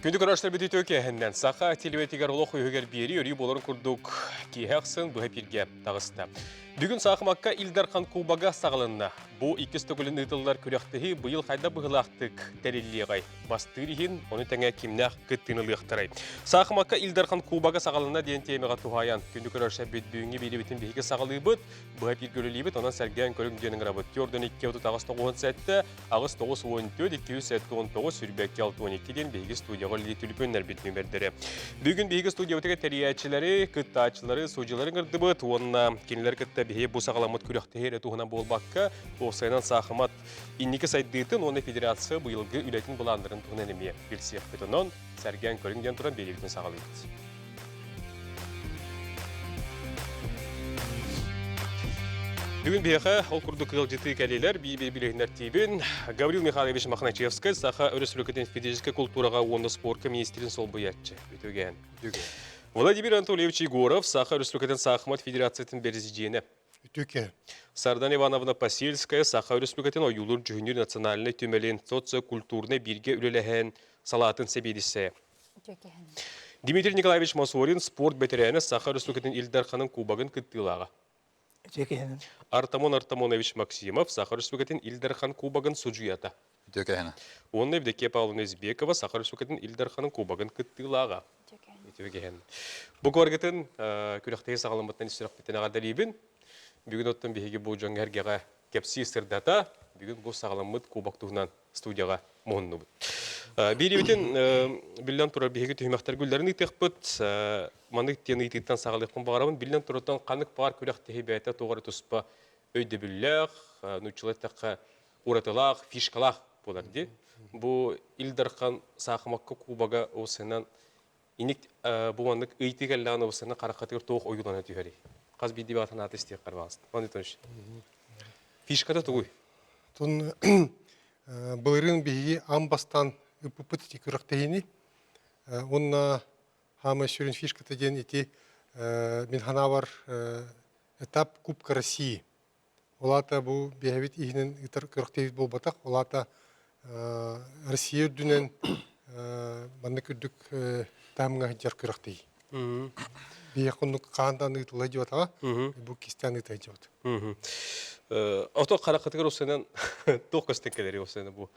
Күндік araçlar бітті өкеғіннен сақа телеветігер олық үйігер бері өрі боларын күрдік кейхақсын бұға бірге тағысты. Бүгін сақымаққа Илдархан Кубага сағылынна. Бұ икіс түгілін ұтылылар күректігі бұйыл қайда бұғылақтық тәреліғай. Бастырығын оны тәңе кемнәқ күттініліқтірай. Сақымаққа Илдархан Кубага сағылынна дейін темеға туғаян. Күндік araçlar бет бүйінге бері бітін бейгі сағылығы бұд. Бұға бір көрілі бұд, онан сәрген көріңденің рабыт. Көрдің 2-9 сәтті, ағыз 9-14-2-7-19 сүрбәкке 6-12-ден бейгі студияға летіліпөнлер бет нөмірдері. Бүгін бейгі студия өтіге тәриячілері, күттачылары, суджилары ғырды бұд. Онына кенілер күтті бейгі бұ сағаламыд күректігері туғына болбаққа, осайынан сақымат иннекі сайддыйтын, оны федерация бұйылғы үлетін бұландырын туғын әнеме білсек бітінен сәрген көріңден тұран бейгілдің сағалайды. Бүгін бейхі ол күрді қығылжеті кәлелер бейбілігіндер тейбін. Гаврил Михайлович Махначевский сақа өріс-рөкетін физическа культураға онды спортқа министерін сол бұятчы. Өтөген. Владимир Анатольевич Егоров сақа өріс-рөкетін сақымат федерациятын березидені. Өтөкен. Сардан Ивановна Пасельская сақа өріс-рөкетін ойулыр жүхінер национальный түмелін социо-культурны бірге үлеліген салатын себедісі. Дмитрий Николаевич Масорин спорт бетерәні сақа өріс-рөкетін Илдарханын кубагын күттілаға. Артамон Артамонович Максимов Сахар Республикатын Илдархан кубагын суджуята. Он Евдокия Павловна Избекова Сахар Республикатын Илдарханын кубагын кыттылаға. Бұл көргетін күректегі сағаламаттан істірақ беттен ағадалейбін. Бүгін оттан бейге бұл жаңғы әргеға кепсі істірдата, бүгін бұл сағаламыд кубак туғынан студияға мұғынны бұд. Бейребетін білден тұрар бейге түймәқтар гүлдерін үйтек бұд. Маны тені үйтіктен сағалықпын бағарамын. Білден тұрардан қанық бағар күректегі бәйті тоғары тұспа өйді білләқ, нүтчілеттіққа ұратылақ, фишкалақ боларды. Бұл Илдархан сақымаққа кубаға осынан инек бұл маңдық үйтік әллағын осынан қарақатығыр тоқ ойылана түйәрі. Қаз бейді бәтін аты істек қарбағасын. Маңды тұныш. Фишкада тұғой? Тұн бұлырын бейге амбастан үпіпіті күректегені. Онна хама сүрін фишката ден еті мен хана бар этап Кубка России. Олата бұл бейхевет игінен күректегет бол батақ. Олата Россия үрдінен маңды күрдік тамыңа жар күректегі. Бейе құндық қағандан ұйтылай жауатаға, бұл кестен ұйтай жауат. Ото қарақатығыр осынан тоқ көстенкелері осынан бұл?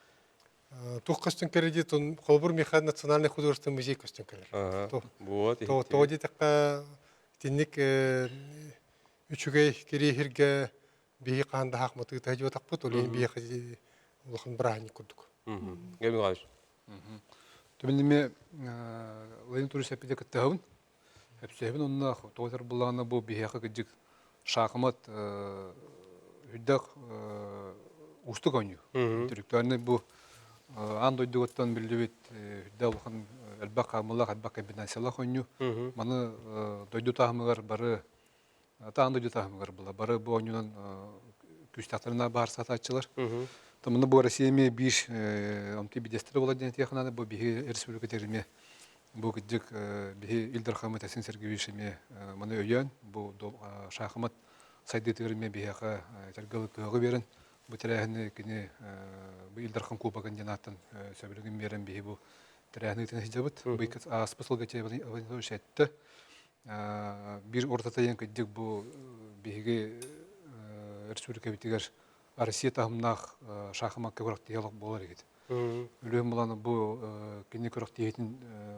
Тоқ көстенкелері де қолбұр мехад национальный художественный музей көстенкелері. Тоғы де таққа теннік үшігей керейхерге бейе қағанда хақматы ұйтай жауатақ бұд, олейін бейе қази ұлықын бірағын күрдік. Гәбін ғалыш? Төбіндеме Лайын Турис әпеде күттіғын. Әпсәйбін онына тоғытар бұлағына бұл бейеқі күджік шақымат үддәқ ұстық өңі. Түріктуарны бұл андойды өттен білді бет үддә ұлған әлбәқ қамылақ, әлбәқ комбинациялақ өңі. Маны дойды тағымығар бары, андойды тағымығар бұла. Бары бұл өңінен күстақтарына бар сататчылар. Тамыны бұл Россияме биш омты бедестері болады ден тияқынады. Бұл бейі республика теріме бұл күдік бейі Илдархамы Тәсін Сергеевичеме мұны өйен. Бұл шақымат сайды түріме бейіға тәргілі көгі берін. Бұл тәрәхіні кені бұл Илдархан Кубаган денаттан сөбілігін берін бейі бұл тәрәхіні үтін әждебіт. Бұл аспысылға тәйбін шәтті. Бір ортатайын күдік бұл бейіге республика бітігер Россия тағымнақ шақымақ көріқ диалог болар егеді. Үлем боланы бұл кені көріқ дейетін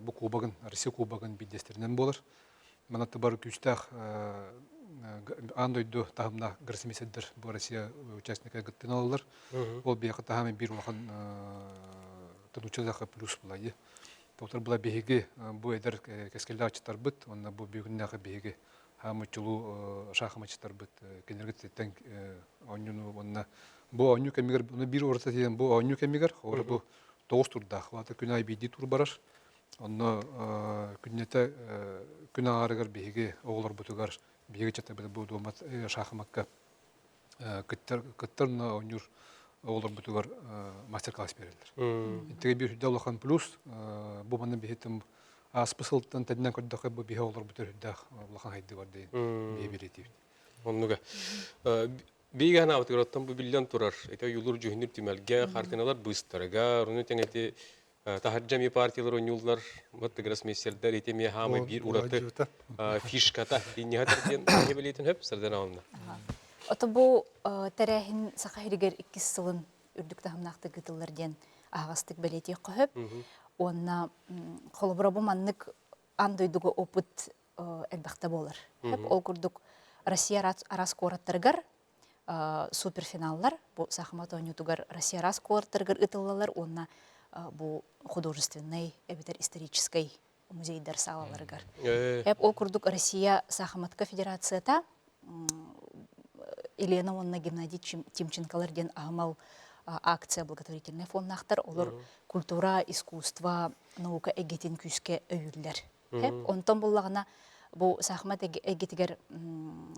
бұл Кубаган, Россия Кубаган бейдестерінен болар. Манатты бар күстақ андойды тағымна ғырсымеседдір бұл Россия участника ғыттын алылар. Ол бейқі тағамын бір уақын тұнучылақы плюс бұлайды. Тоқтар бұла бейге бұл әдір кәскелі ачыттар бұд, онына бұл бейгіннағы бейге хамы чулу шахмат читар бит кенергет тен онюну онна бу оню кемигер буну бир орта тен бу оню кемигер ора бу 9 турда хвата күнай биди тур барар онно күннете күнә арыгар биге оглар бутугар биге чата бу домат шахматка кыттырна онюр оглар бутугар мастер-класс берилер. Интеге бир далахан плюс бу маны бихетим Аспысылтан тәдінен көрдіқі бұл бейе олар бұтыр үддәқ ұлақан қайды бар дейін бейе беретейін. Оннуға. Бейге ғана ауытығыр оттан бұл білден тұрар. Әйті юлыр жүхіндір түмәлге, қартыналар бұстарға, ұрыны тәң әйті Тахарджами партиялар ойнулар, вот гроссмейстердер этеме хамы бир ураты фишката иннигатырден ебелейтін хөп сырдан алымна. Ото бу тәрәһин саха хиригер 2 сылын үрдүк тахымнақты гытыллардан агастык белетек көһөп. Онна холобра бу маннык андойдуго опыт элбахта болар. Хеп ол курдук Россия арас кораттаргар суперфиналлар бу сахмат ойнутугар Россия арас кораттаргар ытыллалар. Онна бу художественный, эбитер исторический музейдер салаларгар. Хеп ол курдук Россия сахматка федерацията Елена Онна Геннадий Тимченколарден агымал акция благотворительный фонднахтар олар культура, искусство, наука эгетин күске өйүллер. Хеп онтон буллагына бу сахмат эгетигер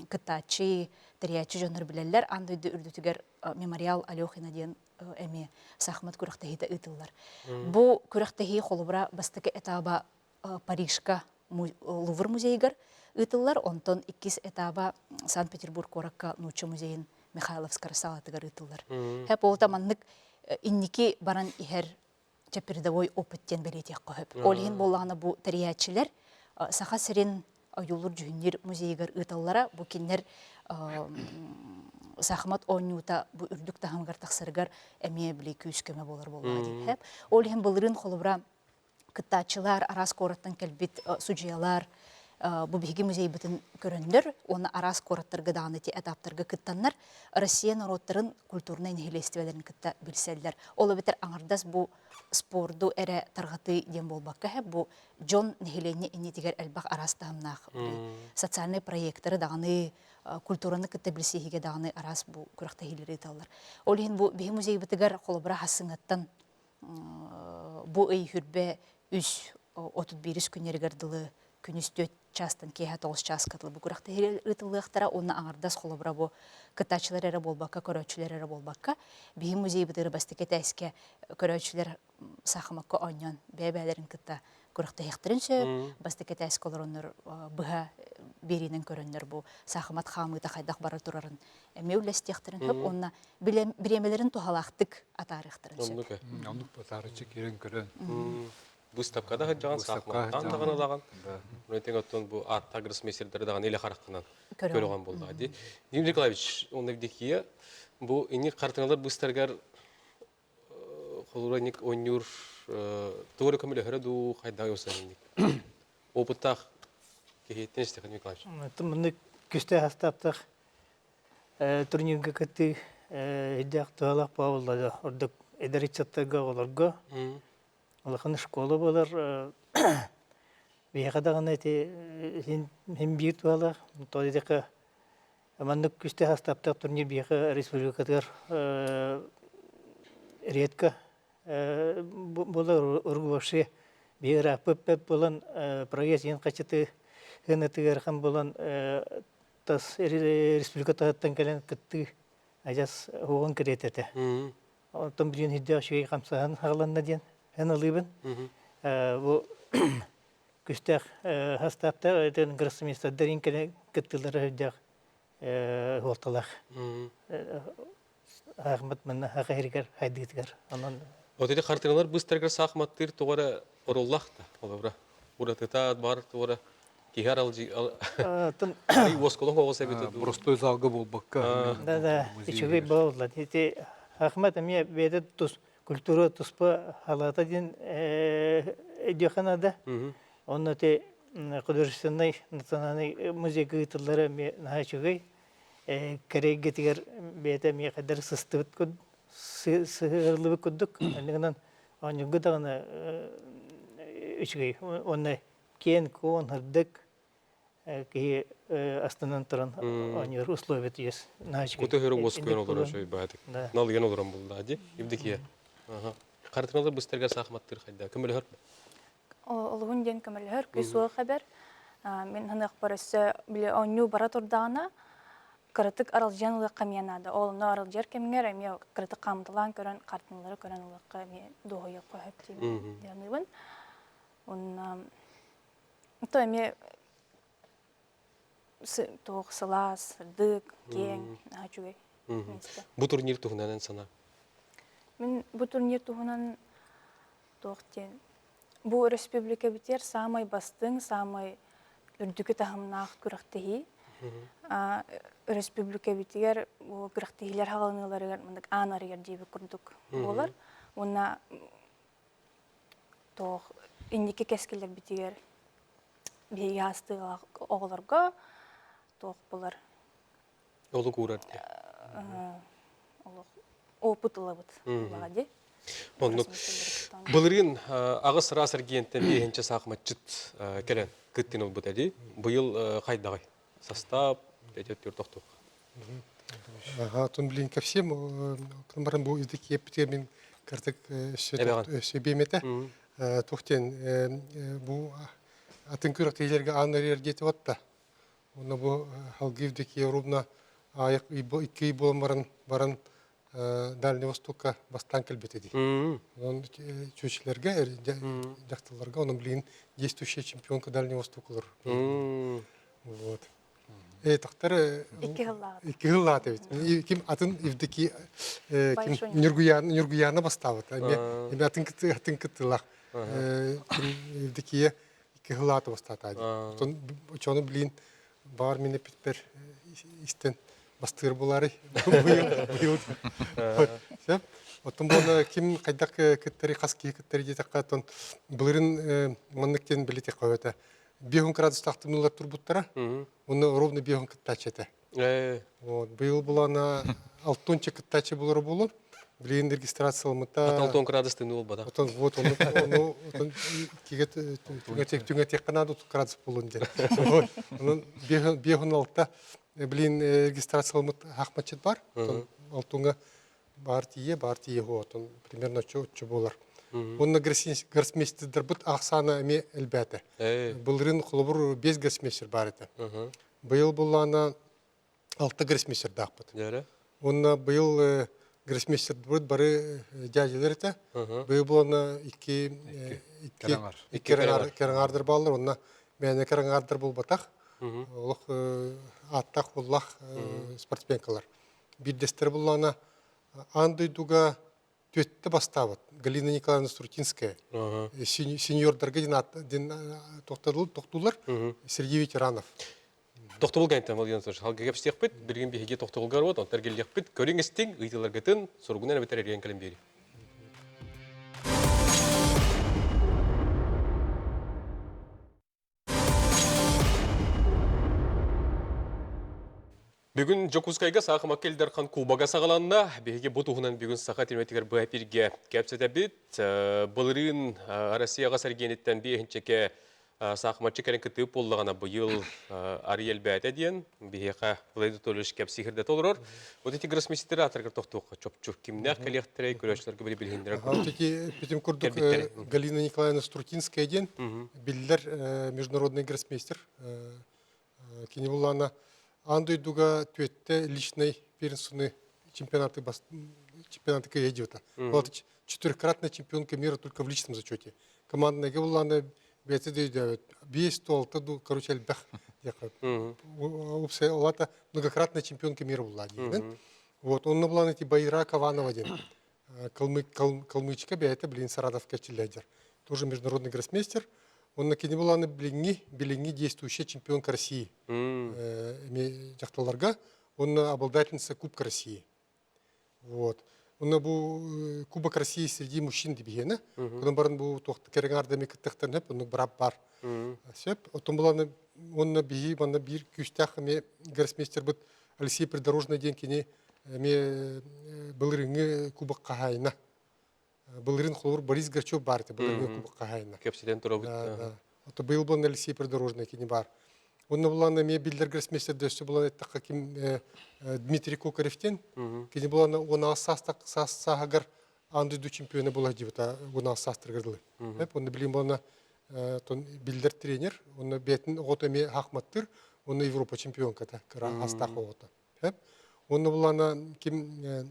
кытачы, триячы жонор билеллер, андойду үрдүтүгер мемориал Алёхина ден эми сахмат күрәктәһи ытыллар. Бу күрәктәһи холубра бастыкы этаба Парижка Лувр музейгер ытыллар, онтон 2 этаба Санкт-Петербург коракка Нуча музейин Михайловскар салатыгар ытыллар. Хеп ол таманнык инники баран ихер чапердовой опыттен белетек көһөп. Олхин боллагына бу триячилер саха сирин юлур жүһүннер музейгер ытыллара бу киннер сахмат ойнута бу үрдүк тахымгар таксыргар эме биле күскеме болар болду хеп. Олхин булырын холубра кытачылар арас кораттан келбит суджиялар бу биги музей бутын көрөндөр, оны арас кораттарга даны ти этаптарга кыттаннар Россия народтарын культурный нехилестивелерин кытта билселдер. Ол бетер аңардас бу спорду эре таргаты дем болбакка хеп бу жон нехиленне инетигер элбак арас тахымнах. Социальный проекттары даны культураны кытта билсихиге даны арас бу күрәктәһиләре таллар. Ол хин бу биги музей бутыгар холобра хасыңаттан бу ый хүрбе үс 31 күннергер дылы күнүстөт частан кеһә 9 час катлы бу күрәктәһиләре ытылыктара оны аңардас холобра бу кытачылар эре болбакка, көрөчүлөр эре болбакка биги музей бутыгар бастыке тәскә көрөчүлөр сахмакка ойнон бәбәләрен кытта күрәктәһиктәрен сөп бастыке тәскә олороннор быга беринен көрөннөр бу сахмат хамыта хайдак бара турарын эмеүлестехтерин хөп онна биремелерин тухалактык атарыктырын сөп. Оннук батарычы керен көрөн. Выставкада хаджаган сахматтан даган алаган. Мынтен оттон бу атта гроссмейстердер даган эле караккынан көрөгөн болду. Дим Николаевич, онда дикие бу ини картиналар бустаргар холураник ойнур тооры көмөлө хөрөду хайда йосаник. Опыттах кехеттен истеген Николаевич. Мыны күстә хастаптык турнирга кетти идек тоалак баулады. Ордук эдеричаттарга оларга Олахын школа болар, бейқадағын әте хем бейт болар, тодедекі амандық күсті хастаптақ турнир бейқы республикатығар редка болар ұрғывашы бейір апып болан прогресс ең қачыты ғынатығар қам болан тас республикатағаттан кәлін күтті ажас оғын кірететі. Онтан білген хидде ашығы қамсаған ағыланна ден. Хәнәлибен. Бу күстәк хастапта этен гроссмейстердерин кенә кеттеләр һәдәк орталах. Ахмат менә хәгәргәр хәдитгәр. Анан Отеде картиналар быстаргар сахматтыр тугара ороллахта. Олабра. Урата бар тугара кигәр алҗи. Ай восколон госа бит. Простой залга болбакка. да, ичеге булды. Эти Ахмат әмия беде тус культура туспа халата дин эдөханада. Онны те художественный национальный музей гыйтылары ме нахачугай кереге тигер бете ме кадәр сыстыбыт күд сырлыбы күддүк. Аннан анюгы дагына үчгей. Онны кен кон хырдык ки астанан туран анюр условия тиес. Нахачугай. Кутөгөрө воскойн олар шөй баатык. Нал ген оларам булды, ади. Ибдикие. Картиналар быстаргар сахматтыр хайда. Кем билер? Олгун ден кемелер күсү хәбәр. Мен ханак барысы биле оню бара турдагына кырытык аралжанлык камянада. Ол нарыл жер кемгер эме кырытык камдылан көрөн картиналары көрөн улыкка ме догоя коеп тим. Дәмибен. Он то эме тоқсылас, дык, кең, ачугай. Бу турнир туһунан сана. Мен бу турнир туһунан Тоқтен. Бу республика битер самай бастың, самай үрдүкü тахымнаах күрәхтеһи. Республика битер бу күрәхтеһиләр хагалыналарыгар мындык анарыгар дип курдук булар. Уна тох инники кескелер битер биһиге астыга оголорго тох булар. Олы курар. Опыт лабыт багади. Оннук. Былырын ағыс расыр генттен бейінші сақыматчыт кәлін күттен ол бұтады. Бұйыл қайдағай? Состав, дәдет үртоқтуқ. Тон блин ко всем, кномаран бу издики ептер мен картык сөйбемете. Тухтен бу атын күрәк тейлерге анарер дети отта. Оны бу халгивдики ровно аяк икки болмарын баран Дальний Востокка бастан келбетеди. Он чучилерге, жактыларга, он блин действующая чемпионка Дальнего Востока. Вот. Тахтар икки хыллат эбит. Ким атын ивдики ким Нюргуяна бастабыт. Эми атын кыттылак. Ивдики икки хыллат бастатады. Чону блин бар мене питпер истен бастыр булары быйыл. Отон боны ким кайдак кыттары каски кыттары жетакка тон былырын манныктен билете кабата. 5 градус тактымылар турбуттара. Оны ровно 5 кыттачета. Вот быйыл булана 6 кыттачы булары болуп, билен регистрациялмыта 6 градус тыны болбада. Отон вот onu кигет түңөтек кана 2 градус болун ден. Онун 5-6 Блин, регистрациялмыт хақматчет бар. Алтунга бар тие вот он примерно чо болар. Онна гроссмейстер бут ақсана эме элбәте. Былрын хлобур 5 гроссмейстер бар эте. Быйыл булана 6 гроссмейстер дақпыт. Онна быйыл гроссмейстер бут бары дядялар эте. Быйыл булана 2 кераңардар балар. Онна мәне кераңардар болбатақ. Олық аттақ олақ спортсменкалар. Биддестер болана андойдуга төтті бастабыт. Галина Николаевна Струтинская. Сеньордарға ден тоқтылар. Сергей Ветеранов. Тоқты болған тәм ол енсіз. Халға кәпістек біт, бірген бейге тоқты болғар от, онтар келдек біт, көріңістің, ұйтылар ғытын, сұрғынан әбетер әрген кәлім бері. Бүгін Жокускайга сақымақ келдер қан Кубаға сағаланна, бейге бұтуғынан бүгін сақа терметігер бұйапирге кәпсеті біт. Бұлырын Россияға сәргенеттен бейхінчеке сақыматчы кәрін күтіп болдығана бұйыл Ариел бәйті дейін. Бейге бұлайды төліш кәпсихірді толырыр. Өтеті гроссмейстері атырғыр тоқтуға чөп-чөп кімнәқ кәлектірі, көрәшілерге білі білгендері Өтеті күрдік Галина Николаевна Струтинская ден, білдер международный гроссмейстер. Кені болана Андойдуга төтте личный первенственный чемпионаты идет. Вот 4-кратная чемпионка мира только в личном зачете. Командная гевлана бете дейдет. 5-6 короче альбах. Олата многократная чемпионка мира была. Вот он наблан эти Байра Каванова один. Калмычка бете блин Сарадов качелядер. Тоже международный гроссмейстер. Он на Кенебуланы Беленги действующая чемпионка России. Он обладательница Кубка России. Вот. Он был Кубок России среди мужчин дебиена. Он был керенгардами каттахтан, он бар. Он на беги, он на бир кюстяхами гроссмейстер был Алексей Придорожный день кене был ринг Кубок Кахайна. Былырын холур Борис Горчев бар, это был Кубок Кахайна. Кепсиден турабыт. Это был бы на Алексей Придорожный кене бар. Он была на мне билдер гроссмейстер, да что было это каким Дмитрий Кокаревтен, кене была на у нас сагар андыду чемпиона была дивата у нас састргарлы. Он блин был на билдер тренер, он бетен готами хахматтыр, он Европа чемпионка та кара астахота. Он была на кем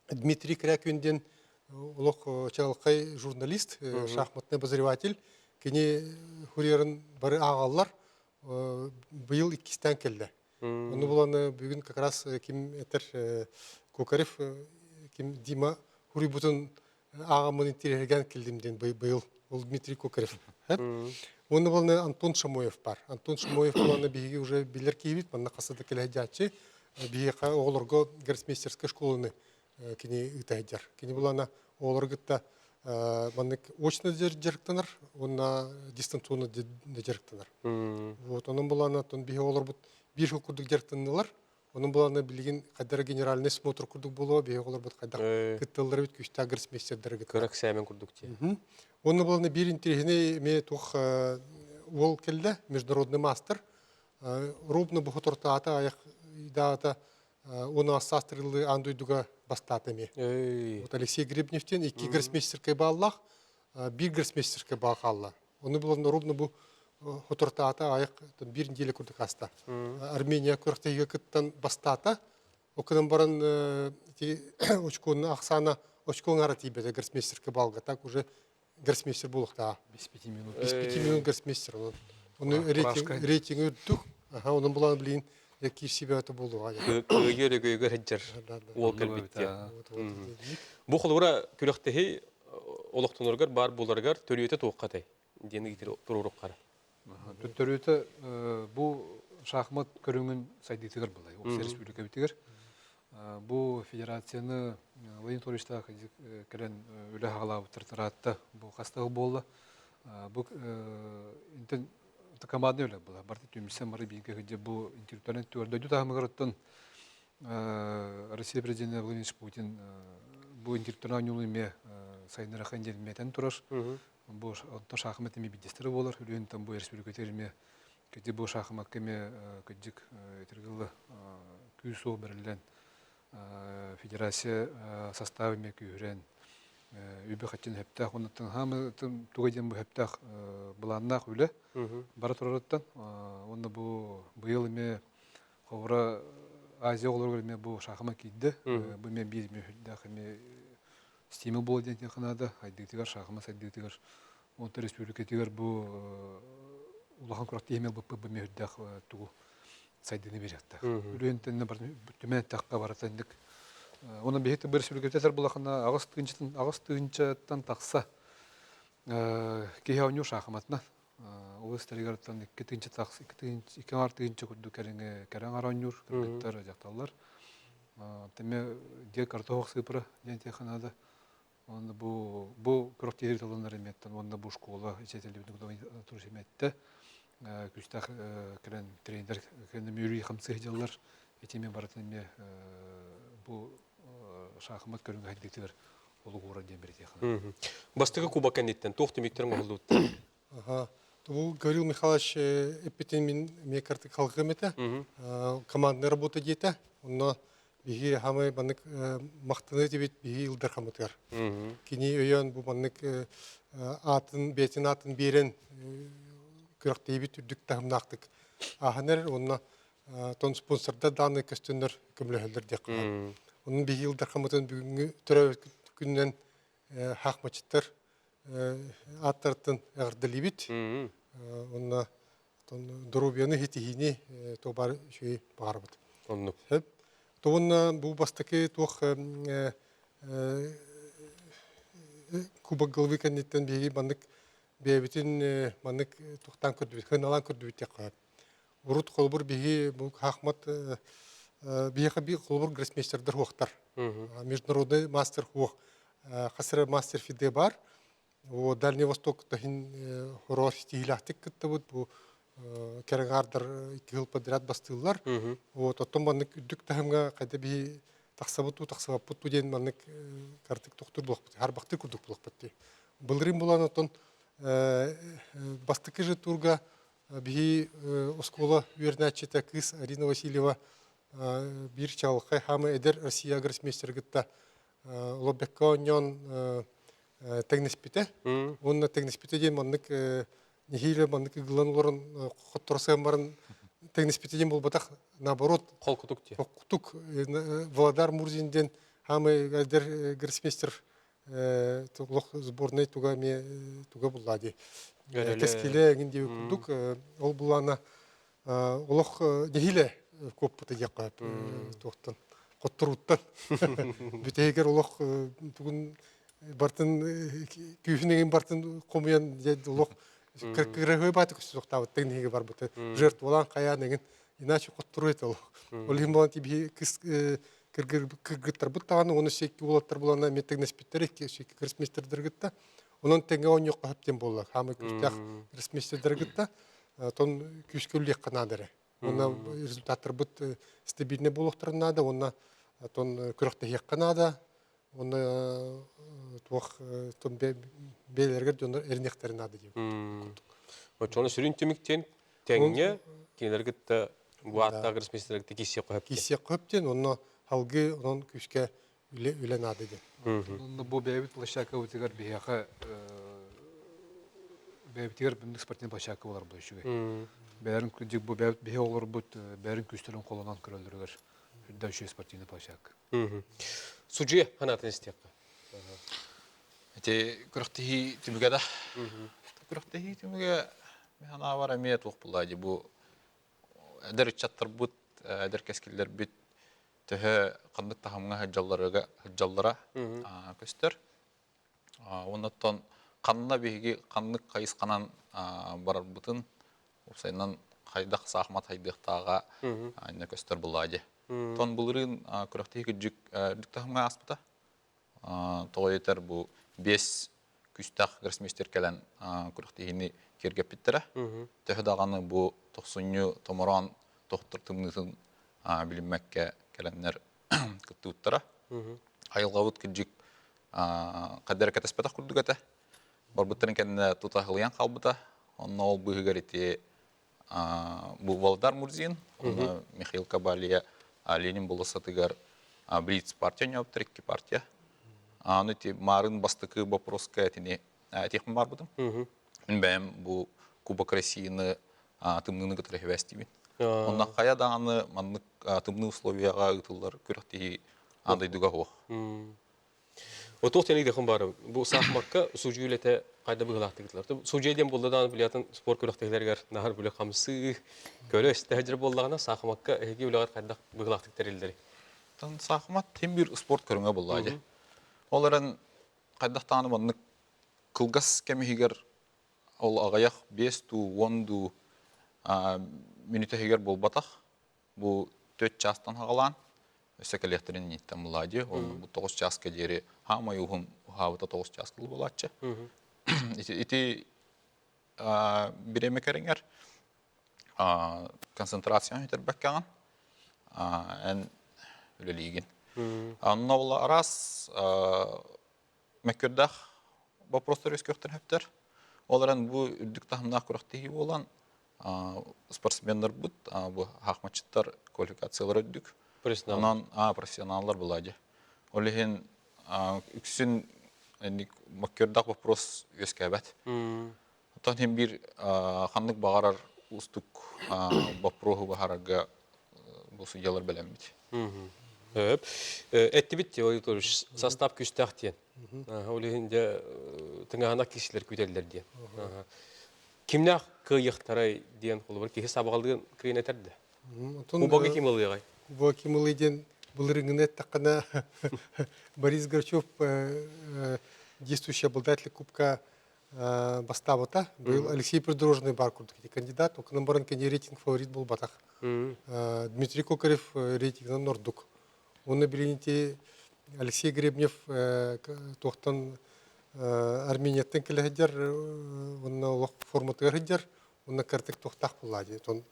Дмитрий Крякюнден Лох Чалкай журналист, шахматный обозреватель, кене хурьерын бары агаллар быйыл 2 келді. Оны буланы бүгін как раз ким этер Кокарев ким Дима хури бутун ағамын интереген келдімден быйыл, ол Дмитрий Кокарев. Оны болны Антон Шамоев бар. Антон Шамоев боланы биги уже билер кейбит, манна қасады келәдячы, биги оларго гроссмейстерская школаны кини ытайдар. Кини боланы оларгытта маннык очно жерктанар, онна дистанционно жерктанар. Вот, onun боланы тон биги олар бут bir жыл курдук жерктанылар. Onun боланы билген кадары генеральный смотр курдук боло, биги олар бут кайда кыттылар бит күчтә гроссмейстердер гыт. Көрәк сәмен күрдік те. Оны болны bir интерегіне ме тух ол келді, международный мастер. Рубны бұғы тұртаата аяқ идаата оны ассастрылы андойдуға бастаты ме. Вот Алексей Гребневтен 2 гроссмейстеркай баллах, 1 гроссмейстеркай балқалла. Оны болны рубны бұ отыртаата аяқ бір неделе күрдік аста. Армения көріктегі күттен бастата. Оқыдан баран очконы ақсана очконы аратибеді гроссмейстеркай балға. Так уже гроссмейстер болықта. Без 5 минут. Без 5 минут гроссмейстер. Оны рейтинг өттік. Оның бұланы білейін, кир себе это болу. Көйгер әджер ол кәлбетте. Бұл құлғыра күліқтігі олықтынырғар, бар боларғар төрүйеті тоққатай. Дені кетер тұрғырық қара. Төрүйеті бұл шахмат көріңін сайдетігір бұлай. Осы республика бітігір. Бұл федерацияны Владимир Ториштағы кәрін өлі ағалау тұртыратты. Бұл қастығы болды. Бұл командный өлі бұла. Барты түймісен мары бейінгі ғыде бұл интеллектуален түрдойды тағымығырыттың Россия президенті Владимир Путин бұл интеллектуален ұлыме сайыныры қайынделметін тұрыр. Бұл шақымет еме бейдестері болар. Үлейінтен бұл республика теріме көде бұл шақымат кеме көдік етергілі күйісу бірілден федерация составыме күйірен үйбі қаттен әптақ. Онықтың хамы туғайден бұл әптақ бұланнақ өлі бара тұрарыттан. Онда бұл бұйылыме қоғыра Азия оларға бұл шақыма кейді. Бұл мен бейдіме хүлдәқіме стимул болды ден қанады. Айдықтығар шақыма сайдықтығар. Онда республикатығар бұл ұлақан құрақты емел бұл мен хүлдәқ тұғыл сайдыны беректі. Үлейінтенне бар түмен таққа баратандық. Оның бейхетті бір республикатығар бұлақына ағыстығынчаттан тақса кейі ауыню шақыматына. Ол істерігерттен 2-тігінші тақсы, 2-артығыншы күрді кәрің арауынюр, кіргіттер жақталар. Теме де картоғық сыпыры ден текінады. Бұл күріқтері таланар еметтен, онда бұл школа, шетелдебінің тұрыш еметті. Күштақ кірін тренер кірін мүйрей қамсы хедялар. Етемен баратынме бұл шақымат көрінгі әдіктігір олы ғура ден берет еқіна. Бастығы куба кәнеттен, тоқты мектерін ғылды өтті. Бұл Гаврил Михайлович эппетен мен карты қалғым еті. Командный работа дейті. Онна бігі хамы баннык мақтыны дебет бігі ұлдар қамытығар. Кені өйен бұл баннык бетін атын берен көріқті ебет үрдік тағымнақтық. Ағанар онна тон спонсорда даны көстөнер көмілі деп қалады. Оның бігі ұлдар қамытын бүгінгі түрі күннен хақ мачыттар аттартын әғірділі бет. Онна дұрубияны хетихіне тобар шөй бағар бұд. Тоғынна бұл бастықы тоқ кубак ғылвы кәнеттен бейгі бандық бәйбетін бандық тоқтан көрді бет, қыналан көрді бет деп қалады. Урут қолбыр бейгі бұл хақмат бейгі қолбыр гроссмейстердер хоқтар. Международный мастер хоқ. Қасыры мастер фиде бар. Дальний Восток тахин хорор стилахтик кытты бут бу кергардар 2 жыл подряд бастылар. Вот оттон баннык үдүк тахымга кайда би таксабаппут ден баннык картык токтур булак бут. Har бакты курдук булак бут. Былрым булан оттон бастыкы же турга би оскола верначета кыз Арина Васильева бир чалкай хамы эдер Россия гроссмейстер гытта Лобеконьон тегниспите. Он тегниспите ден маннык нехиле маннык гылан лорын хоттурсам барын тегниспите ден болбатах наоборот Қолқытук те. Қолқытук Володар Мурзинден хамы гадер гроссмейстер лох сборной туга буллади. Кескиле гинде кудук ол булана лох нехиле коппыта якап тохтан хоттуруттан. Бүтегер лох тугун бартын күйфінеген бартын комуян дед лох кыргы баты күсөктабы тегниги бар быты жертв olan кая деген иначе коттурует ол олим болан тиби кыс кыргыттар буттаганы оны секки болоттар булана метегнес биттер секки кырсместердер гытта онон теңге он жок хаптен болла хамы күстак кырсместердер гытта тон күскөллек канадыры оны результаттар бут стабильный болоктарнада оны тон күрөктө ек канада оны туох тон белергер жонор эрнектерин ады деп. Очоны сүрін түміктен тәңге кенелергітті буатта кірісместерікті кесе қойып. Кисе көптен оны халгы онон күшке үлен ады деп. Бу бәйбит площадка өтегер бияха бәйбитер бимдик спортивный площадка болар бу үшүгө. Бәрин күдик бу бәйбит бия олар бут бәрин күстөрүн колунан көрөлдүргөр. Хүддә үшү спортивный площадка. Судья ханатын истеққа. Эти күрәхтәһи тимгәдә. Күрәхтәһи тимгә хана бар әмият ук булады бу. Әдер чаттыр бут, әдер кескилләр бит төһә кандык тахамга хаҗаллара көстер. Оннан канна биги кандык кайысканан бар бутын. Усайнан хайдак сахмат хайдыктага аны көстер булады. Тон булырын күрәхтәһи күҗик тахамга аспыта. Тойтер бу 5 күстак гресместер келен күрәхтәһини кергәп биттера. Төһдаганы бу 90 томоран доктор тымнытын билиммәккә келеннәр кыттыттыра. Айылгавыт күҗик кадәр катаспата курдугата. Бар буттан кенне тутахылыян калбыта. Онны ул быгырите бу Волдар Мурзин, онны Михаил Кабалия, Ленин буласатыгар Блиц партия неоптрикки партия. Ну ти марын бастыкы вопроска этини тех бар будым. Мен бәм бу Кубок Россияны тымныны гытры хевестибин. Онда кая даганы маннык тымны условияга ытыллар көрөктеги андай дуга хо. Отох тени дехин бар. Бу сахмакка сужүлете кайда быгылактыгылар. Сужейден болдан билятын спорт көрөктегилерге нахар бүлө камсы көрө истәҗир боллагына сахмакка эги бүлөгөр кайда быгылактыктар илдери. Тан сахмат тем бир спорт көрүнгө булады. Оларын кайдактаны маннык кылгас кемигер ол агаяк 5-10 минута хигер болбатах. Бу 4 частан хагалан. Өсекелектерин ниттен мулади. Ол бу 9 часка жери хама юхун хавыта 9 часка болачы. Ити биреме кереңер концентрация тербеккан. Эн үлелиген. Анна ола арас мәккөрдах вопростар өскөктен хөптер. Оларын бу үрдүк тахымна күрәхтеги болан спортсмендер бут, бу хакматчылар квалификациялар өддүк. Профессионаллар булады. Олеген үксүн мәккөрдах вопрос өскәбәт. Тан hem bir ханнык багарар устук вопросу багарга бу судьялар белемит. Эттибит ойторуш состав күстәхтен. Олегенде тыңгана кишилер күтәлләр ди. Кимнәк кыйыктарай дигән кулы бар. Киһи сабгалдыгын кыйнәтәрде. Бу багы ким булыгай? Бу кимылыден булырыгына такына Борис Горчев, действующий обладатель Кубка Баставота, был Алексей Придорожный Баркурд, кандидат, у Канамбаран рейтинг фаворит был Батах. Дмитрий Кокарев рейтинг на Нордук. Он на Белините Алексей Гребнев, тохтан Армения Тенкелегедер, он на формату Гедер, он на картек тохтах Пулади. Он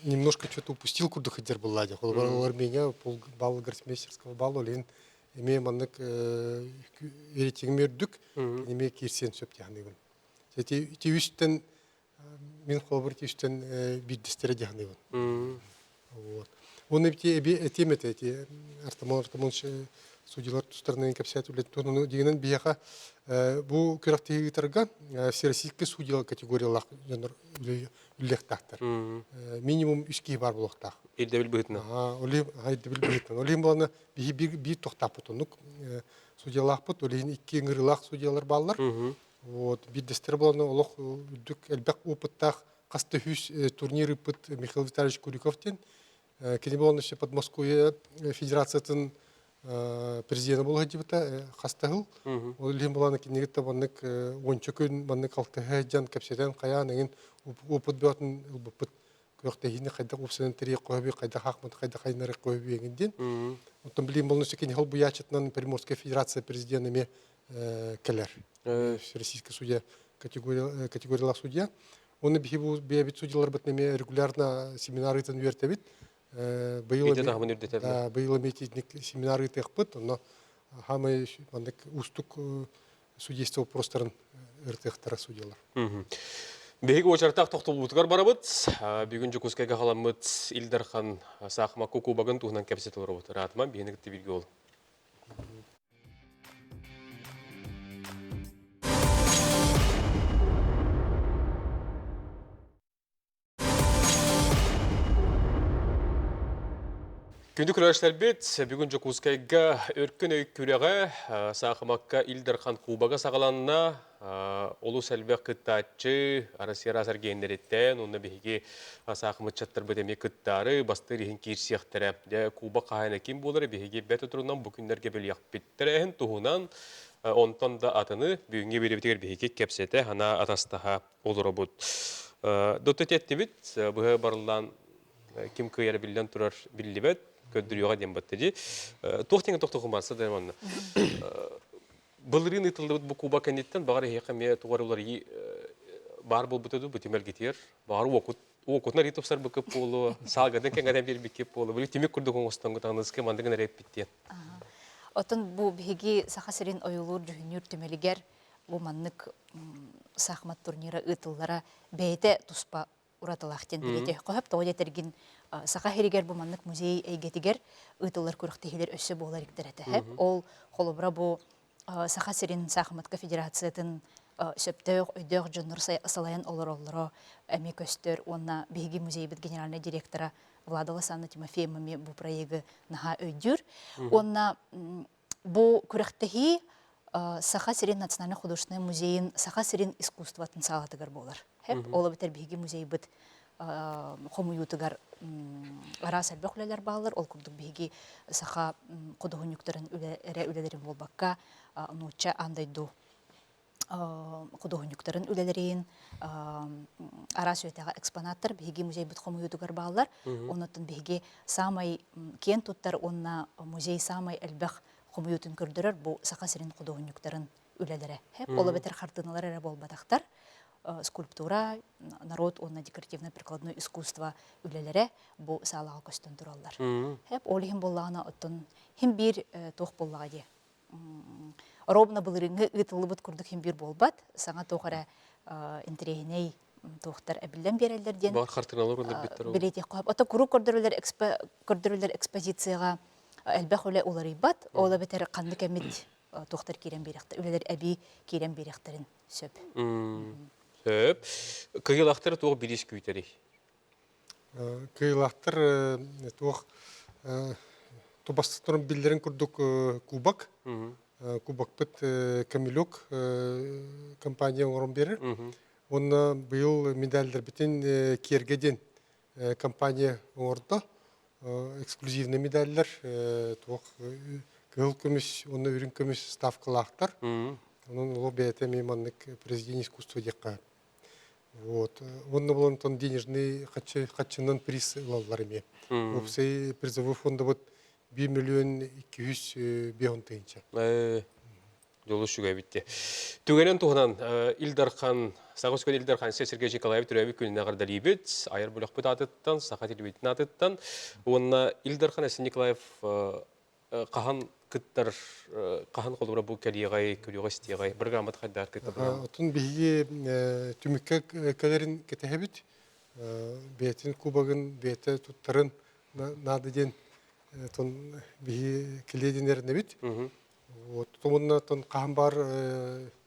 немножко что-то упустил, куда Гедер Пулади. Он Армения полбалла гроссмейстерского балла, лин имея маннык рейтинг мердук, имея кирсен сөптяхнығын. Эти үстен мен холбырт үстен биддестері дяхнығын. Оны этемете эти артамон судьялар тустарынан кепсят үлет тону дегенен бияха бу көрәктеги тарга всероссийский судьялар категориялар жанр үлек тактар. Минимум 3 бар булактак. Илдә билбетне. Олим хайды билбетне. Олим буланы би токтап тотунук судьялар бут, олин 2 ңырылак судьялар баллар. Вот биддестер буланы олох үдүк элбек опыттак касты турниры пыт Михаил Витальевич Куриков тен. Кені болған Подмосковье Федерациятын президент болу хадибыта хастахыл. Ол лим боланы кинегетте баннык ончо күн баннык алтыһы жан кепсетен каян эгин опыт батын ылбыппыт көктехини кайда опсенен тери койби кайда хакмат кайда хайнары койби эгинден. Оттон билим болну секен хал буячытнан Приморская федерация президентами келер. Российская судья категориялар судья. Оны бихибу бебит судьялар битнеме регулярно семинары тен вертебит. Быйыл методник семинары текпыт, но хамы мандык устук судейство просторын ыртыктара судьялар. Беги очартак токтолбутугар барабыт. Бүгүн жукускайга халамыт Илдархан Сахма Кукубагын туһунан кепсет олорбут. Ратма бенигти билги ол. Күнді күрәштер бет, бүгін Жокускайга өркін өйкүрәға Сахымакка Илдархан Кубага сағаланына олу сәлбәк кыттачы арасияра сәргейіндереттен, онына бейге Сахымыт чаттар бөдеме кыттары бастыр ехін кейірсияқтары. Куба қағайна кем болары бейге бәт отырынан бүкіндерге бөл яқ біттірәхін тұғынан онтан да атыны бүгінге беребетегер бейге кәпсеті хана атастаға олыры бұд. Доты тәтті бит, бұғы барылан кем көйәрі білден тұрар білі бәт, көддүрүгө дем баттыжы. Тохтеңе тоқтоғын барса дайманна. Былырын ытылды бу Куба кандидаттан багары хекаме тугарулар бар болбутуду бутемел кетер. Багары окутна ритопсар быкып болу, салгадан кеңгаден бербекеп болу. Били темек курдугун остангы таңныске мандыгын реп биттен. Отын бу биги сахасырин оюлур жүһүнүр төмелигер бу маннык сахмат турнира ытыллара бейте туспа ураталахтен билете коп тоодя тергин саха херигер бу маннык музей эйгетигер ытыллар көрөктехилер өссө болар иктерете хеп ол холобра бу саха сирин сахматка федерациятын сөптөк өйдök жоннор салаян олоро эми көстөр онна биги музейбит генеральный директора Влада Санна Тимофеевна бу проекты наха өйдүр онна бу көрөктехи Саха Сирин национальный художественный музейин Саха Сирин искусствотын салатыгар болар. Хеп, ола бітер биги музей бит хомуютыгар арас әлбі құлайлар бағылар, ол күрдік биги Саха құдығынюктарын үлелерін болбаққа, нұтча андайду құдығынюктарын үлелерін арас өтеға экспонаттар биги музей бит хомуютыгар бағылар, онытын биги самай кен туттар, онна музей самай әлбәқ Хомуютын көрдірер, бұл Саха Сирин құдығынюктарын үлелері. Хеп, ола бетер қартыналар әрі болбадақтар, скульптура, народ, онна декоративно-прикладное искусство үлелері, бұл салаға көстен тұралар. Хеп, олы хем болағына оттын, хем бір тоқ болаға де. Робна бұлырыңы ұтылы бұд күрдік хем бір болбад, саңа тоқара интерегіней тоқтар әбілден берелерден. Бар қартыналар онда біттір ол. Білетек қойып. Ота күру көрдірілер экспозицияға әлбәқ олай олар ибат, ола бетер қанды кәмет тоқтар керен беректер, өлелер әбі керен беректерін сөп. Сөп. Кыйылақтары тоғы бірес көйтері? Кыйылақтар тоғы тобастықтырын білдерін күрдік Кубак. Кубак бұд Камилек компания оңырын берір. Оны бұйыл медальдер бітін кергеден компания оңырды. Эксклюзивный медальлер, кыл көміс, оны үрін көміс ставкалақтар. Оның лоббиеті мейманлық президент искусства дека. Оны болантон денежный қатшынан приз лалар еме. Опсай призовой фонда 1 миллион 200 беғын тайынша. Жолы шуға бітті. Түгенен туғынан Илдархан, Сағыз-көн Илдархан Сергей Николаев түрәбі күніне ағардар ебет, айыр бөлік бұт атыттан, Сақа телебетін атыттан. Онына Илдархан Әсен Николаев қахан күттір, қахан қолыбыра бұл кәлиғай, көріғай, стиғай, бір граммат қайдар күттір. Отын бейге түмікке кәлерін кетехебет, бәйтін Кубагын, бәйті тұттарын надыден бейге келеденерін әбет. Томунна тон кахан бар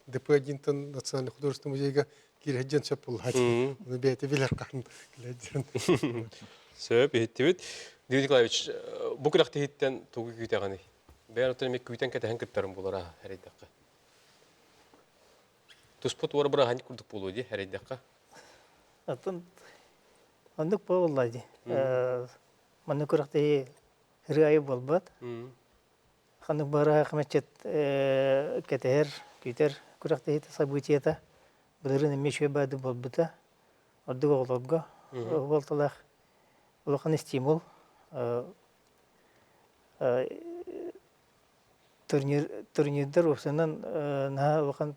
ДП-1 национальный художественный музейга кирхеджен сөп болғады. Оны бәйті білер кахан кіледжен. Сөп, ехетті бет. Дмитрий Николаевич, бұл күліқті хеттен тоғы күйтеғаны. Бәйін отын емек күйтен кәтәхін күттарын болара әрейдаққа. Тұспыт оры бұра ғанек күрдік болу де әрейдаққа? Ондық болғылады. Маны күріқті райы болбад. ханы бара хмачет кетер күтер күрәктәһи событиета булырын мешwe бады болбута ордуга олорго болталах улахан стимул турнирдер усынан на улахан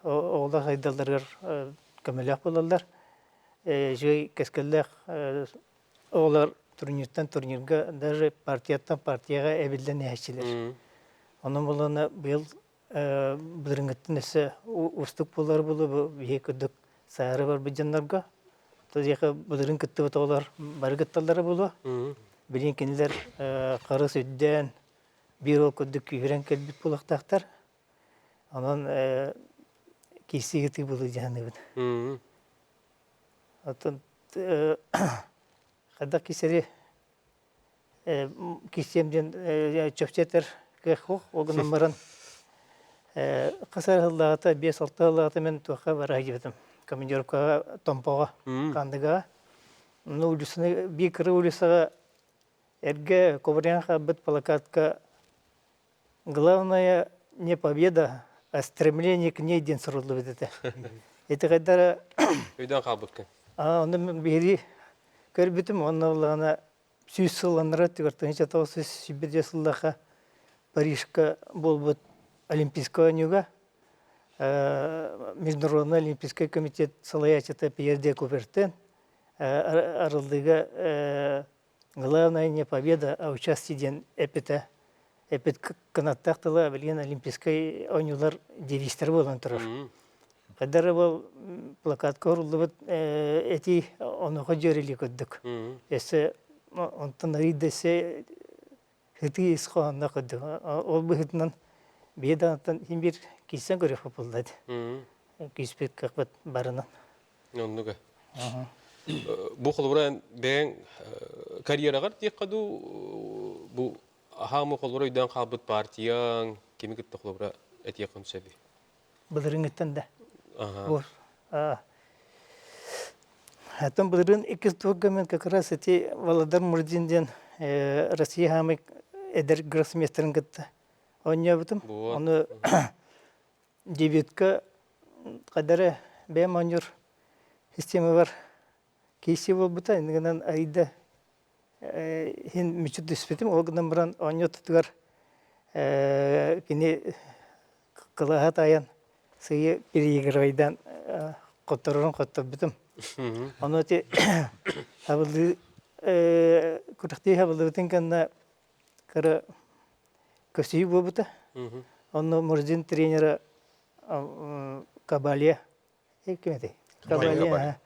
олда хайдалларга камелях болалар жой кескеллах олар турнирга даже партияга эбилден яшилер. Onun bulana bıyıl bırıngıttın ise ustuk bullar bulu bir küdük sayarı var bir canlarga. Toziyaka bırın kıttı batalar barıgıttalları bulu. Bilin kinler karı sütten bir ol küdük kühren kelbit bulak taktar. Onun kisi gıtı bulu canı. Atın kadak kiseri kisiyemden çöpçeter кехох огномаран касар хыллаата 5-6 хыллаата мен туака бара жибетим командировкага томпого кандыга ну улусуна би кыры улусага эрге коврянха бит плакатка главная не победа а стремление к ней ден сырылды бетете эти кайдара Өйдөн калбытка. аны мен бери көрбүтүм онна сүйүс сылланырат тигертенче тоосыз сибирде сыллаха Парижка болбут олимпийского нюга, Международный олимпийский комитет салаячата Пьерде Купертен, арылдыга главная не победа, а участие эпит канаттахтала билген олимпийский ойнулар девистер болан турар. Кадары бол плакат корулды эти онуга жөрели көддүк. Эсе онтан ридесе хыты исхуанна кыды. Ол быхытынан бедантан химбир кисен көрөп болдады. Киспет какбат барынан. Оннуга. Бу холбуран бен карьерагар тек каду бу хамы холбура өйдөн калбыт партияң кимикит холбура этиякын себи. Былырыңыттан да. Ага. Хатан былырын икис туггамен как раз эти Володар Мурдинден Россия хамы эдер гроссмейстерин гытты. Оння бутум. Оны дебютка кадары бем онюр система бар. Кейси бол бута ингенен айда хин мүчүт диспетим огнан бран оньо тутугар кини кылахат аян сые переиграйдан котторун коттобутум. Оны те хабылды курахти хабылдытын канна кара көсүй болбута. Оны Мурдин тренера Кабалия кимети? Кабалия.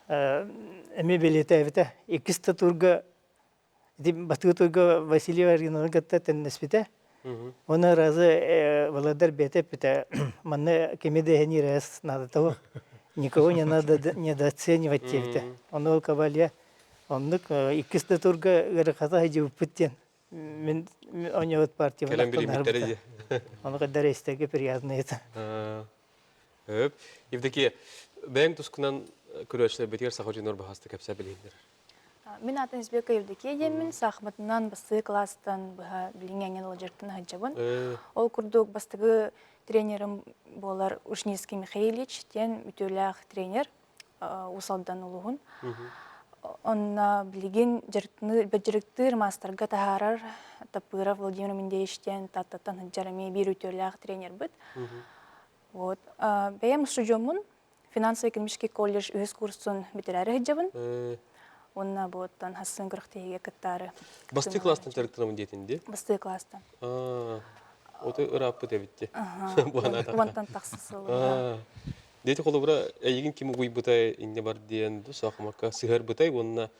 Эми билете эвите. Икиста турга батыгы турга Василий Варгинова гатта теннеспите. Оны разы Володар бетеп бите. Манне кемеде хени раз надо того. Никого не надо недооценивать те. Оны Кабалия. Оннук икиста турга гарахата хажы уптен. Мен оньот партия Келем билимиттерди. Оны кадар эстеге приятно это. Хөп. Евдеки бен тускунан көрөчлөр бетер сахожинор бахасты кепсе билиндер. Мен атын Избека Евдокия демин, сахматынан басы класстан быха билингенген олжыртын хаджабын. Ол курдук бастыгы тренерым болар Ушнийский Михайлович, тен үтөлях тренер усалдан улугун. Онна билеген бәджіріктір мастерга тахарар Тапыра Владимир Мендеевичтен таттан хаджарами бир үтөлях тренер бит. Вот. Бәйем студиомун финансово-экономический колледж үз курсын битирәре хаджабын. Онна боттан хасын кырыктыге кыттары. Басты класстан теректрамын дейтинде? Басты класстан. Оты ыраппы дебитте. Вантан тақсысылы. Дети холобра эйгин ким уй бутай инне бар диен ду сахмакка сыгар бутай онна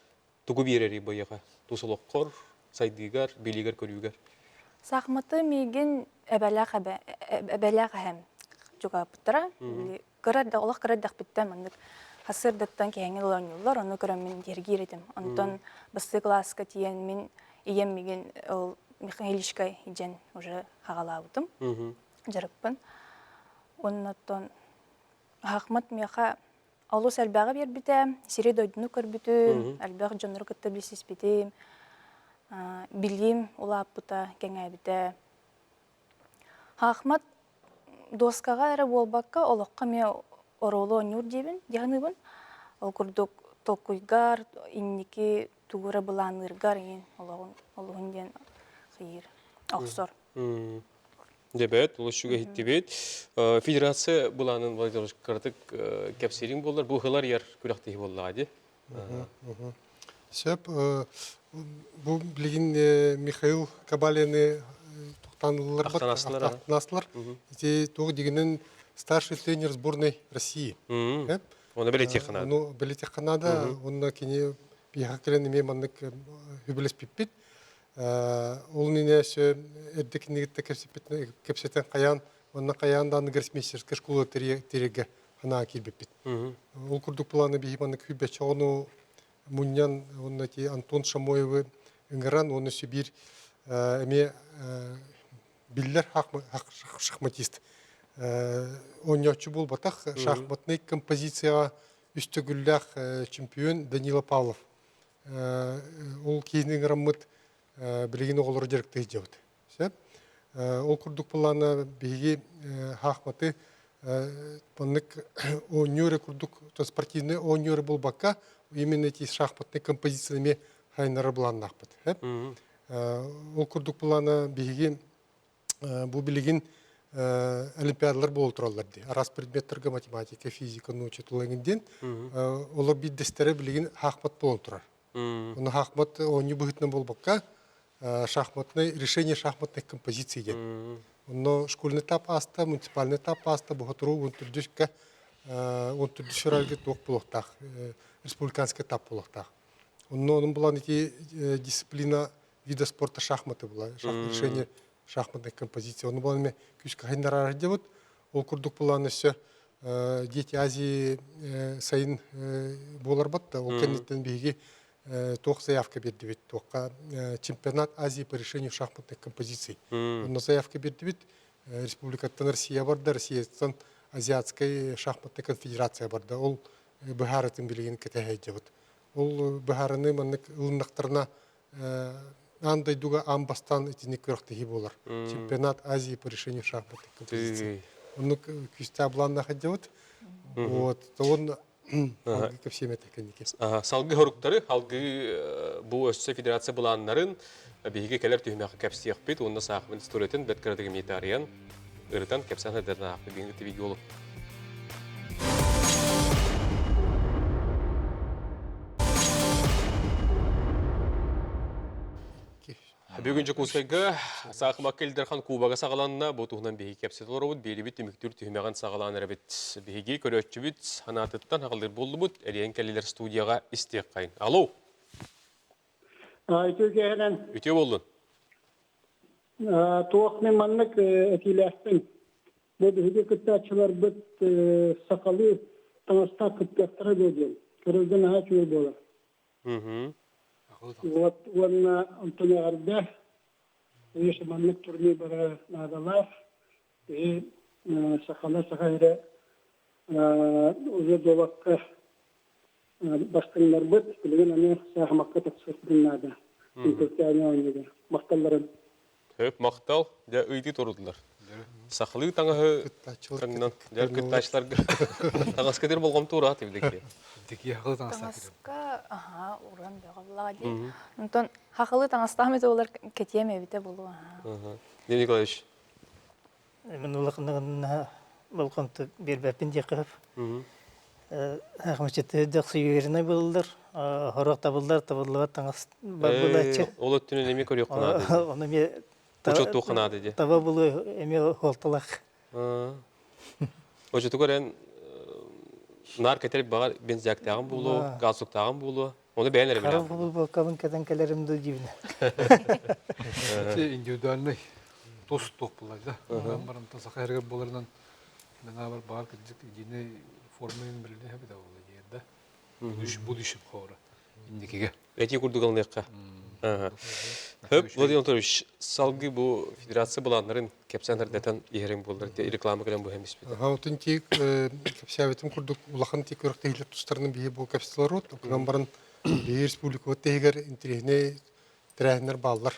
тугу берери бояга. Тусулоккор, сайдыгар, билигар көрүгөр. Сахматы миген эбелях хэм. Жуга буттара. Кырада олах кырадак биттем андык. Хасырдаттан кеңел ойнулар, оны көрөм мен дергир этим. Антон басты класска тиен мен ием миген ол Михайловичка ижен уже хагалабытым. Жарыппын. Оннотон Ахмат меха алус әлбәгә бербите, сире дойдыны көрбүтү, әлбәг жонор кытты билсиспите. Билим улаппыта кеңәбите. Хахмат доскага әрі болбаққа олыққа ме оролу онюр дебін, дегенібін. Ол күрдік толкуйгар, инники тугура бұланыргар ең олығын ден қиыр. Оқсор. Дебет, ол үшіге хиттебет. Федерация бұланын Владимир Картык кәпсерин болар, бұл ғылар ер күрақтығы болады. Сөп, бұл білген Михаил Кабалины тоқтанылар бар, ақтанасылар. Тоғы дегенін старший тренер сборной России. Оны білете қанады. Оны білете қанада, оны кене бейхақылен еме маңнық хүбілес пиппет. Ол нене сөй әрдекінігітті кепсеттен қаян, онына қаяндан гроссмейстерская школа тереге қана келбеппет. Ол күрдік планы бейхи маңнық хүбет чоғыну Муньян, Антон Шамоевы үңіран, оны сөбір әме биллер шахматист. Ойнячы бол батақ шахматный композицияға үстігілләқ чемпион Данила Павлов. Ол кейінен раммыт білеген оғылыр жерікті жауды. Ол күрдік планы бейге шахматы паннык ойнеры күрдік спортивный ойнеры бол баққа именно эти шахматные композициями хайнары бұланын ақпыд. Ол күрдік планы бейге бұл білеген олимпиадалар бол тұраларды. Арас предметтерге математика, физика, научы тұлыңынден олар биддестері білеген шахмат болын тұрар. Оны шахмат ойны бұғытны бол баққа шахматный решение шахматных композиций ден. Оны школьный этап аста, муниципальный этап аста, бұғытыру он түрдіш ралғы тоқ болықтақ, республиканский этап болықтақ. Оның бұлан еті дисциплина вида спорта шахматы была, решение шахматных композиций. Оны бұлан ме күшкі хайнара радиовод, ол күрдік бұлан өсі дети Азии сайын болар батта, ол кәнеттен бейге тоқ заявка берді бет, тоққа чемпионат Азии по решению шахматных композиций. Оны заявка берді бет, республикаттан Россия барды, Россиястан Азиатская шахматная конфедерация барды. Ол бұхаратын білген кәтәхәй жауд. Ол бұхарыны мәнік ұлынақтарына андай дуга амбастан етіне көріқтігі болар. Чемпионат Азии по решению шахматных композиций. Оны күсті абланна қадjауд. Он ко всем это конекес. Салгы хоруктары, халгы бұл өсі федерация бұланларын бейге кәлер түйімеқі кәпсі еқпет, онына сақымын столетін бәткірадығы метариян ұрытан кәпсән әдерін ақпы бейінгі тевеге олып. Бүгін жүк ұсайға сақымақ келдерхан Кубаға сағаланына бұтуғынан бейгі кәпсет олар бұд, бейді біт үміктір түйімеған сағалан әрі біт. Бейге көрөтші біт, ханатыттан ағылыр болды бұд, әрейін кәлелер студияға істек қайын. Алло? Үте болдың? Туақ мен маннық әкеләстің. Бұл үйде күттәтшілер бұд сақалы таңыста күттәқтірі бөден. Көрілдің аға чөй болар. Вот он Антонио Арда, если маннық турни бара надалар, и сақала сақайры уже долаққа бастыңдар бұд, білген әне сағымаққа тақсыртын нада. Интертияне ойнеді. Мақталарын. Хөп, мақтал, дә үйді тұрдылар. Сақылы таңығы қаңынан, дәр күттәшілерге таңыз кәдер болғам тұра атывдеке. Деки хақылы таңыстақ керем. Таңысқа, ұран бәғалла дейін. Онтон, хақылы таңыстақ меді олар кәтем әбіте болу. Не Николаевич? Мен олақынығына болғамды бербәпін де қып. Ақмашетті дұқсы үйеріне болылар. Хорақ табылдар таңыз болатшы. Ол өттінен еме көрек қанады? Оны ме Учетту қанады де? таба болу еме холтылақ. Учетту көрен нар кәтеріп бағар бензияқтағын болу, газуқтағын болу. Оны бәйінлері білі? Қару бұл болқабын кәден кәлерімді дейбіне. Индивидуальный тост тоқ болады. Мен барымта сақайрға боларынан мен абар бағар кәдік едіне формамен біліне әбі да олы ерді. Бұл үшіп қауыры. Индекеге. Әте күрдіғалын еққа? Хөп, Владимир Анатольевич, салғы бұл федерация бұланларын кәпсәндердетен егерің болдыр, рекламы көлем бұл әмес беді? Ғаутын тек кәпсәветім күрдік ұлақын тек көрікті елер тұстарының бейі бұл кәпсілер от. Оған барын бейі республика өтті егер интерегіне тирәһеннәр баллар.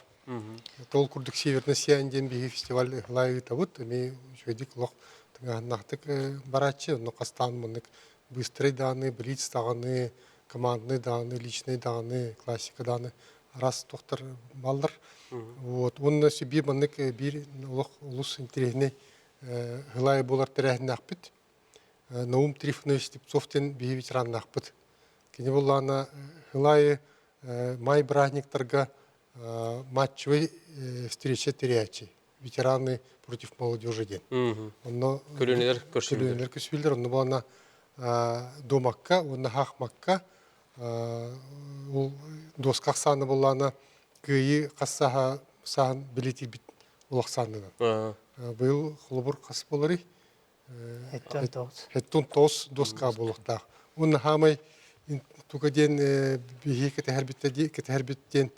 Тол курдук северный сиянден биһи фестиваль лайы табыт, ми шөйдик лох тыңаһнахтык барачы, но кастан мынык быстрый даны, блиц даны, командный даны, личный даны, классика даны, раз тохтар баллар. Вот, онна себе мынык бир лох улус интересный лайы болар тирәһнәхпит. Наум Трифонович Типцовтен биһи ветераннахпит. Кини буллана лайы май праздниктарга матчевый встреча терячий. Ветераны против молодежи день. Көрөнелер көрсүлдер. Көрөнелер көсүлдер. Онно булана домакка, онна хахмакка, ул доскак саны булана кыйы кассаха сан билети бит улаксанынан. Быйыл хулубур кас болары. Хеттон тос доска булактак. Онна хамай тугаден биһи кетербиттен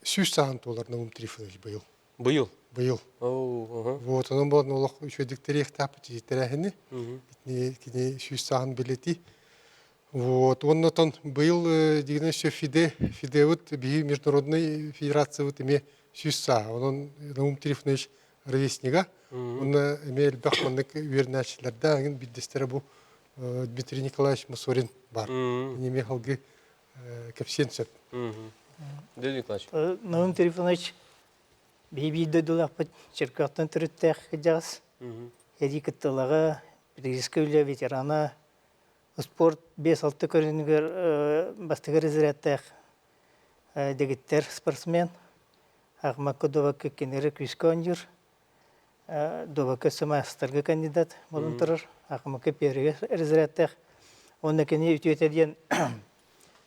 сүз саан толар Наум Трифонович быйыл. Быйыл. Быйыл. Вот, он был nolok üçüdükleri tapıcı terahini. Kini süz sağın bileti. Вот, он натон был дигне все фиде вот би международной федерации вот име süz sağ. Он Наум Трифонович ровесника. Он имел бахманнык верначилерде аңын биддестері bu Дмитрий Николаевич Мусорин бар. Неме халгы кепсенсеп. Дмитрий Николаевич. Наум Трифонович бейбейді дұлақпыт черкақтан түріттәқ жағыз. Еди кіттіліға, призиска үлі ветерана, спорт 5-6 көрінігер бастығыр ізіреттәқ дегіттер спортсмен. Ақмаққа доваққа кенері күскі оңжыр. Доваққа сымастырғы кандидат болын тұрыр. Ақмаққа періге ізіреттәқ. Оны кені үтетеден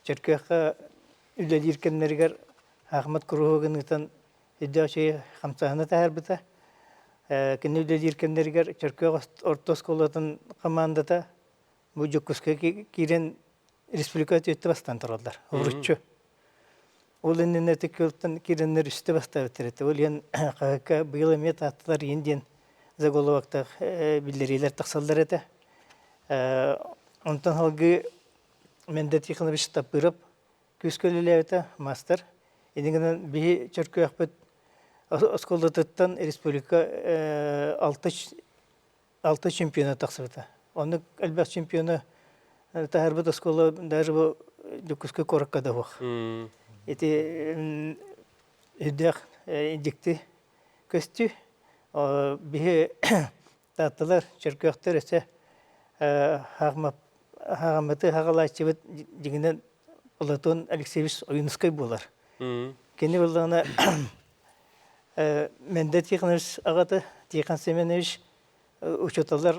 черкаққа үлі диркемнергер Ахмат Круғығынытын Иддаши хамсаханы тәһәрбіті. Кені үлі диркемнергер Черкөк ортосколатын командата bu Jokkuska kiren Respublika ötü bastan тұралдар. Уруччу. Ол инне текөлтен киреннер үсте баста бетерете. Ол ен қағақа быйыл эмет аттылар енден заголовактақ билдерилер тақсалдар ете. Онтан халгы менде тиханы биш тапырып күскөлелебете мастер. Едіңінен бейі Черкөк ақпет осколдатыттан Республика 6 чемпионы тақсыбыта. Оны әлбәт чемпионы тәһәрбіт осколы даже бұл Жоккуска коракка да бұқ. Эти үдәк индикти көстү бихе таттылар Черкөктөр эсе хагаматы хагалачыбыт дигинен Платон Алексеевич Оюнский болар. Кени булгана менде Тихонович агаты Тихон Семенович учеталар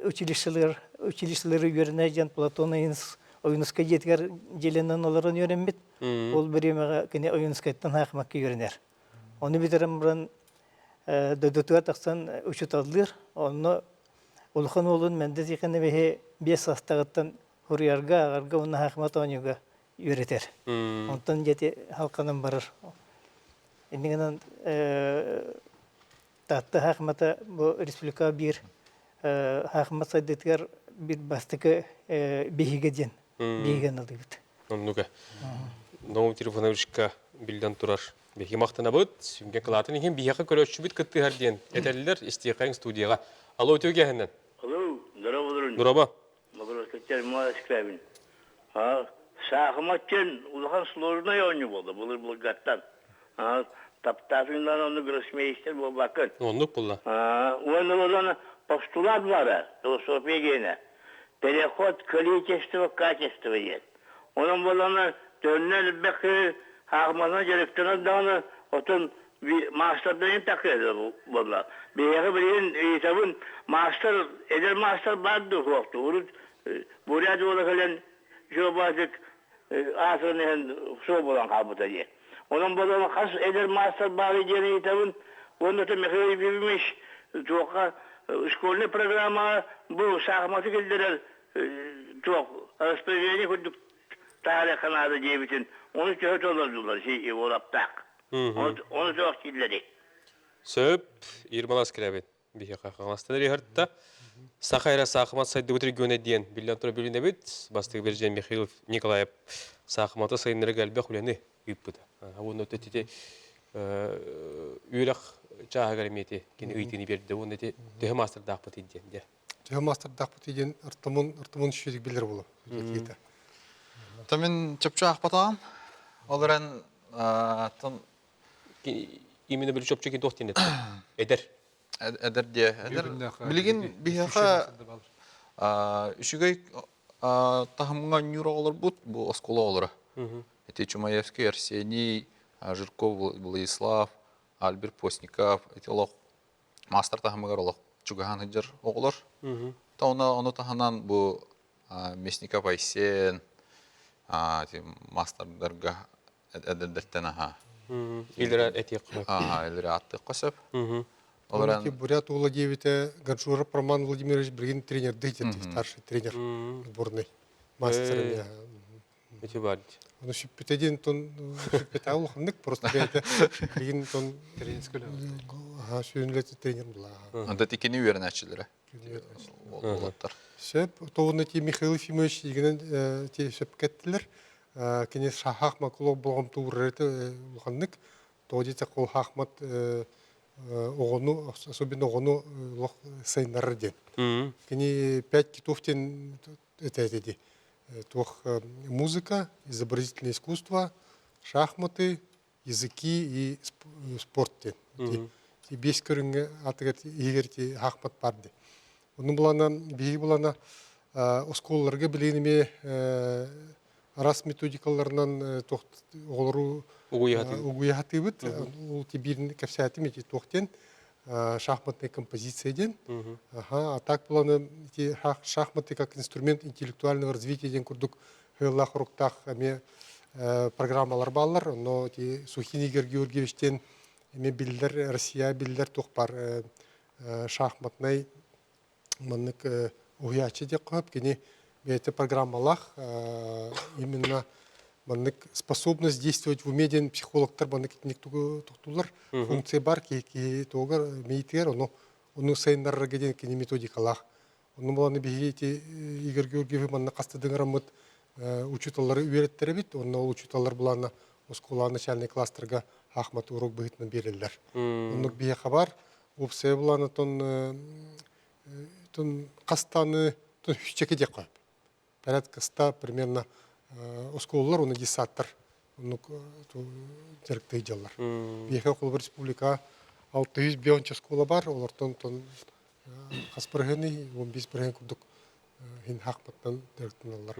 училищелер үйренәҗән Платон Оюнский жетгәр җиленнән оларын өйрәнмит. Ол биремәгә кене Оюнскайдан хакмакка өйрәнәр. Оны битерәм буран додотуга таксан учеталдыр. Оны улхан олын менде Тихоны бе 5 састагыттан хурьярга агарга оны хакмат онюга өйрәтер. Онтан жете халканын барыр. Эндигенен татты хакмата бу республика бир хакмат садетгәр бир бастыкы бигеден биген алды бит. Оннуга. Наум Трифоновичка билден турар. Беги мактана бут, сүнгә кылатын икән бияка көрөчү бит кытты хәрден. Этәлләр истиякаң студияга. Алло төгәһеннән. Алло, здорово. Нураба. Магростер Москвабин. Сахматчен улахан сложный ойны болды. Булыр булгаттан. Таптафиндан оны гроссмейстер бу бакын. Оннук булла. Оны постулат бар, философия. Переход количества качества есть. Onun bolana dönler bekir hagmana gerektiğine dağını otun master'dan takıyor bolla. Bir yere birin etabın master eder master vardı koktu. Buraya doğru gelen jobacık asrının şu bolan kabuta diye. Onun bolana kas eder master bağlı gene etabın onu da mekayı bilmiş. Çok şkolne programa bu şahmatı geldiler. Çok raspberry kurduk. Tarih kanadı diye bütün onu kötü olurdular şey olaptak. Onu çok kirledi. Söp, İrmalas kirabet. Bihaka kanastan rihartta. Сахайра сақымат сайды өтір гөне дейін білден тұры біліне бет, бастығы Бержен Михайлов Николаев сақыматы сайынлары кәлбе құлені үйіппіді. Оны өтті үйіліқ жаға кәріметі кені үйтіні берді, оны түхі мастыр дақпыт еден. Түхі мастыр дақпыт еден ұртымын үшедік білдер болу. Тамин чөпчө ақпатағам. Оларан именно бір чөпчө кен тоқтен етті. Эдер. Эдер де. Білген бейхақа үшігей тахымға нюра олар бұд, бұл оскола олары. Это Чумаевский, Арсений, Жирков, Владислав, Альберт Постников, это олық мастер тахымығар олық чугахан хыджар оғылар. Та оны таханан бұл Местников Айсен, мастердарға әділдерттен аға. Илдері әтек қойып. Илдері атты қосып. Оларки Бурят Владимирович Ганшуров Роман Владимирович бірген тренер дейтін, старший тренер сборной мастерами. Өте барды. Оны шүппетеден тон шүппет ауылқындық, просто бірген тон сүйінлеті тренер бұла. Онда текені үйерін әтшілері. Шөп, тоғында те Михаил Ефимович дегенен те шөп кәттілер. Кене шахақ мақылау болғам туғыр реті ұлғандық. Тоғды те қол хақмат оғыну, особенно оғыну сайынлары ден. Кене 5 китовтен әтәдеді. Музыка, изобразительное искусство, шахматы, языки и спорт. Бес көрінгі атығат егерте хақмат барды. Оның бұлана, бейі бұлана осколларға білейніме арас методикаларынан оғылыру ұғуяғаты бұд. Ол тебірін кәпсәті мете тоқтен шахматная композиция ден. А так бұланы шахматы как инструмент интеллектуального развития ден күрдік ғылақ ұрықтақ программалар балар. Но Сухин Игорь Георгиевичтен билдер, Россия билдер тоқпар шахматный маннык уячы деп қойып, кені эти программалар именно маннык способность действовать в уме ден психологтар маннык тоқтулар функция бар ки тогар мейтер, оны сайынларға ден кені методикалар. Оны боланы бейгейте Игорь Георгиев манны қастыдың рамыт учеталары үйреттері бит, оны ол учеталар бұланы оскола начальный кластерға Ахмат урок бігітмен берілдер. Оны бейе қабар, опсай бұланы тон қастаны үшчеке де қойып. Порядка 100 примерно осколалар, оны десаттар, оны деректі идеалар. Бейхе қолы республика 600 бейонча скола бар, олар қас біргені, 15 бірген күрдік хин хақматтан деректін алар.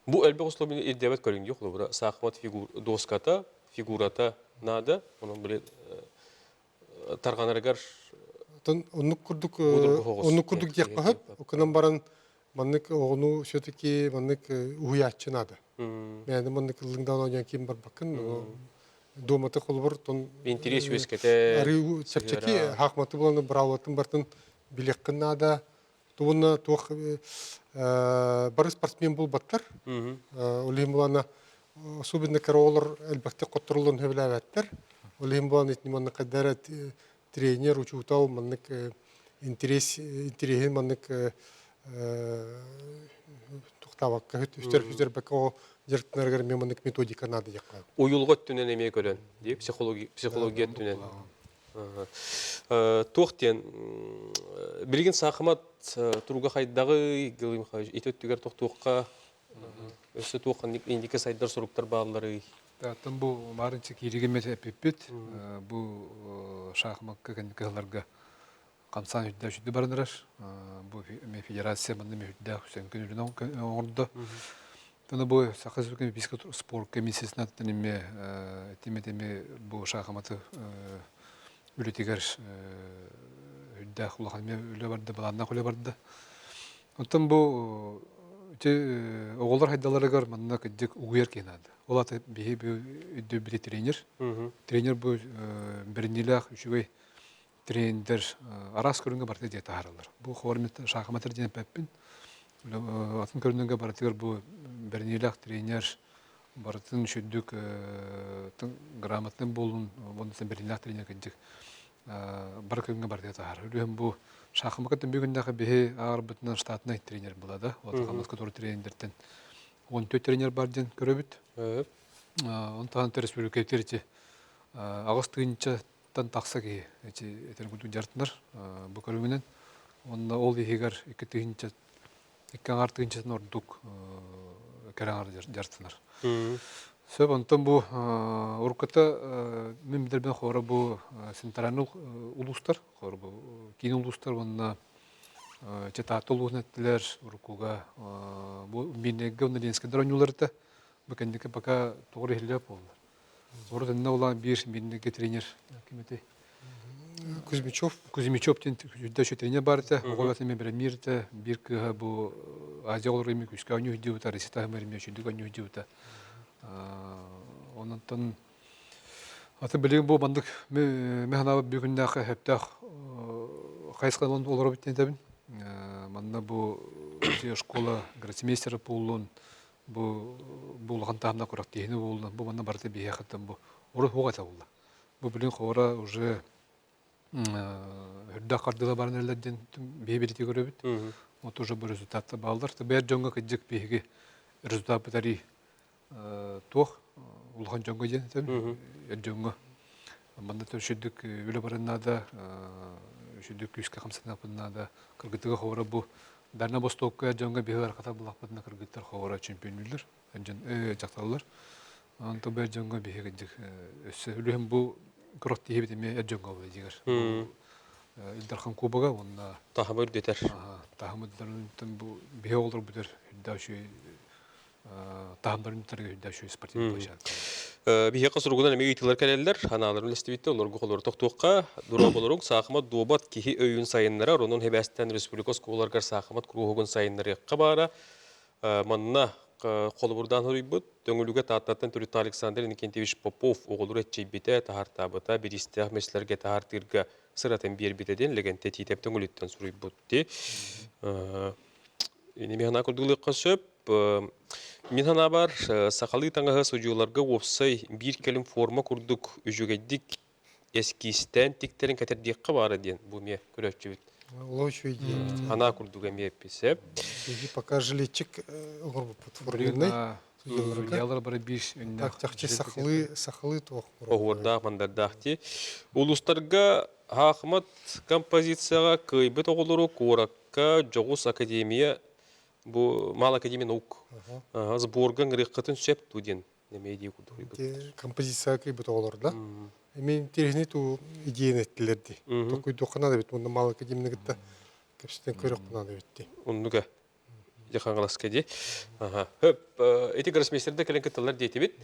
Бұл әлбе қосылы идеябет көрінгі қолы бұра сақымат доската, фигурата нада, оның біле тарғанарығар Оннук курдук дек қағып, окынан баран маннык оғыну все-таки маннык уятчы нады. Мәні маннык лыңдан ойнан кейін бар бақын, доматы қолы бар, интерес өскеті, ары чапчаки хақматы боланы бұрауатын бартын білекқін нада. Туғына туық бары спортсмен бұл баттар. Олейм боланы особенно караолар әлбәкте қоттырылын хөбілі әвәттер. Олейм боланы етні манны қадары тренер учутал маннык интерес маннык тухтавакка үстер бако директорлар маннык методика надо якка. Уюлга түнен эме көрөн, ди психология түнен. Тоқтен билген сақымат туруга хайдагы гылым хаж итөттүгөр тоқтуукка өсө туукан индике сайдар суруктар баалары. Татын бұл марынчы керегемет әпеппет, бұл шахматқа кәнікаларға қамсан үдді жүдді барыныраш. Бұл федерация мұнды үдді Хусейн Күнілін оңырды. Таны бұл сақыз бискі спорт комиссиясына тәнеме әтеме бұл шахматы үлетегер үдді құлақанме үлі барды, баланна құлы барды. Оттан бұл оғылар хайдаларығар манна кәддік ұғыр кейнады. Ол аты бейі өйді біле тренер. Тренер бұл бірінелі-ақ үшігей тренер арас көрінгі барды дейті аралар. Бұл қуармет шақыматыр дейін пәппін. Атын көрінгі бардығар бұл бірінелі-ақ тренер бардың шөддік грамотның болуын, онысы бірінелі-ақ тренер кәддік бар көрінгі барды дейті аралар. Бұл шахматтан бүгүндәге бихи агар бутнан штатный тренер булады. Вот хамас который тренерден 14 тренер бар ден көрөбүт. Онтан республика терти агыст тыгынча такса ки этер гүдү жартынар бу көрүгүнөн. Онда ол егер 2 тыгынча 2 агар тыгынчасын ордук караңар жартынар. Сөп онтан бу урката мен билбен хора бу центральный улустар, хора бу кийин улустар онда чататыл узнаттылар уркуга бу минеге онда денскендер ойнуларда бакендике пока тогры хилеп болду. Ордында улан бир минеге тренер кимете Кузьмичев тен жүддәші тренер бар еді, оғылатын мен бір мирді, бір кіға бұл Азия олар емек үскі өне үдді өті, Ресета ғымарымен шүндік өне үдді өті. Онынтын аты білеген бұл бандық механабы бүгіндегі әптәқ қайысқан олар біттен тәбін. Манда бұл школа гроссмейстері болуын, бұл ғантағымда құрақ дейіні болуын, бұл манда барды бейе қаттан бұл. Оры оғайта болды. Бұл білген қоғыра уже үрді қардыла барын әлден бейберете көребіт. Вот уже бір результатты балдар. Бәр жоңға кәдік бейге результат бітәрі тоқ, ұлған жоңға ден етем, жоңға. Манда түшідік өлі барынада, үшідік күйіске қамсатына бұдынада, кіргітігі қоғыра бұл. Дарна Бостокқа жоңға бейге арқата бұлақ бұдына кіргіттер қоғыра чемпион үйлер, жақталылар. Анты бәр жоңға бейге кәдік өсі. Өліғім бұл Кротти хебит эме эджонга болду дигер. Илдархан кубага онна Тахамы үрдетер. Тахамыдарын бу бие олдур бүтер дашуй тахамдарын тарга дашуй спортивный площадка. Бие кысыргунан эме үйтилер келелер, аналарын лестибитте олорго колор токтуакка дура болоруң сахымат дуобат кихи өйүн сайыннара, ронун хебестен республика сколаргар сахымат кругугун сайыннары кабара. Манна Қолыбырдан хұрыйбыт, дөңілігі тааттаттан түрітті Александр Никентьевич Попов оғылыр әтчейбіті тахартабыта бірісті әмеслерге тахартырға сыратын бербетеден легенте тетеп дөңіліттен сұрыйбытты. Механа күрдігілік сөп, мен хана бар сақалы таңығы сөжуыларға опсай бір келім форма күрдік үжігедік ескістен тектерін кәтердекқа бары ден бұл ме көрәтчі біт. Лучшую идею. Ана курдуга мепписе. Пока жилетчик платформенный. Ялар бары биш. Тахчи сахлы тоқ. Оғырда мандардахти. Улустарга хақмат композицияға көйбет оғылыру коракка жоғыс академия bu Мал академия наук. Сборган рыққатын сөп туден. Немейдей курдуга. Композицияға көйбет оғылыр да? Мен терезіне ту идеяны еттілерді. Тоқой доқына да бет, онда Мал академияны гітті көпсізден көрек құна да бетті. Оннуға жақаңғылас кәде. Эти гроссмейстерді кәлін кіттілер дейті бет.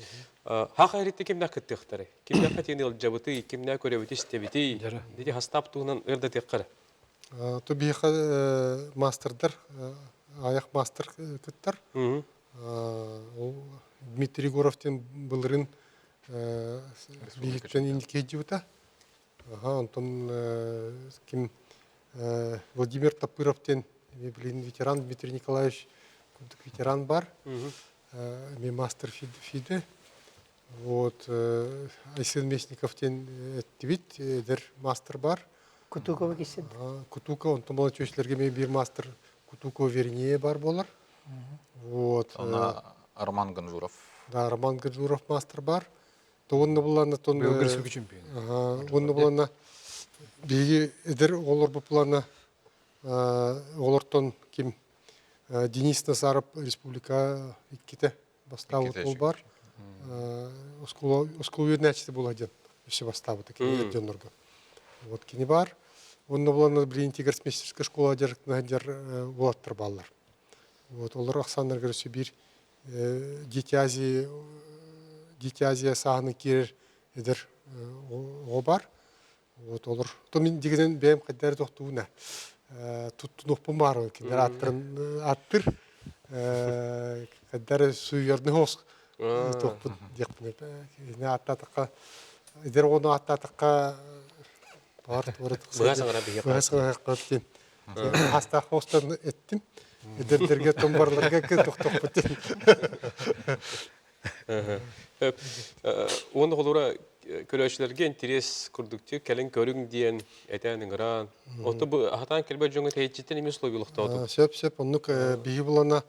Хақ айретті кемді кітті қықтары? Кемді қатен ел жабыты, кемді көребіті істебіті? Деде хастап туғынан ұрда тек қары? То бейқа мастердар, аяқ мастер кіттір. Дмитрий Горовтен бұлырын бейіктен индикейді өті. Антон Владимир Топыровтен ветеран, Дмитрий Николаевич ветеран бар. Мен мастер фиді. Айсен Местниковтен әттівет, әдір мастер бар. Кутукова кеседі. Кутукова, онтан молодежьлерге мен бір мастер Кутукова Вернее бар болар. Арман Ганжуров. Да, Роман Ганжуров мастер бар. То онны булана тон Белгородский чемпион. Онны булана биги эдер олор булана олортон ким Денис Назаров республика икките бастабы бол бар. Оскол юнечте буладен. Все бастабы такие дёнорга. Вот кини бар. Онны булана Бринти гроссмейстерская школа директор булаттыр баллар. Вот олар Оксана Гросибир Дети Азия сағыны керер едір о бар. Олар. То мен дегенен бәйім қайдары тоқтуына. Тұттын оқпын бар. Аттыр. Қайдары сүйерні хоқ тоқпын деқпін. Аттатыққа. Едер оны аттатыққа бар. Бұғасыңыра бейіп. Аста хоқстан еттім. Едердерге томбарларға тоқтық бұттен. Оны қолыра көрөшілерге интерес күрдікте кәлін көрің дейін әтәнің ұран. Оты бұл хатан келбәт жоңы тәйттен емес логилықта отық. Сөп, оннук биһи булана,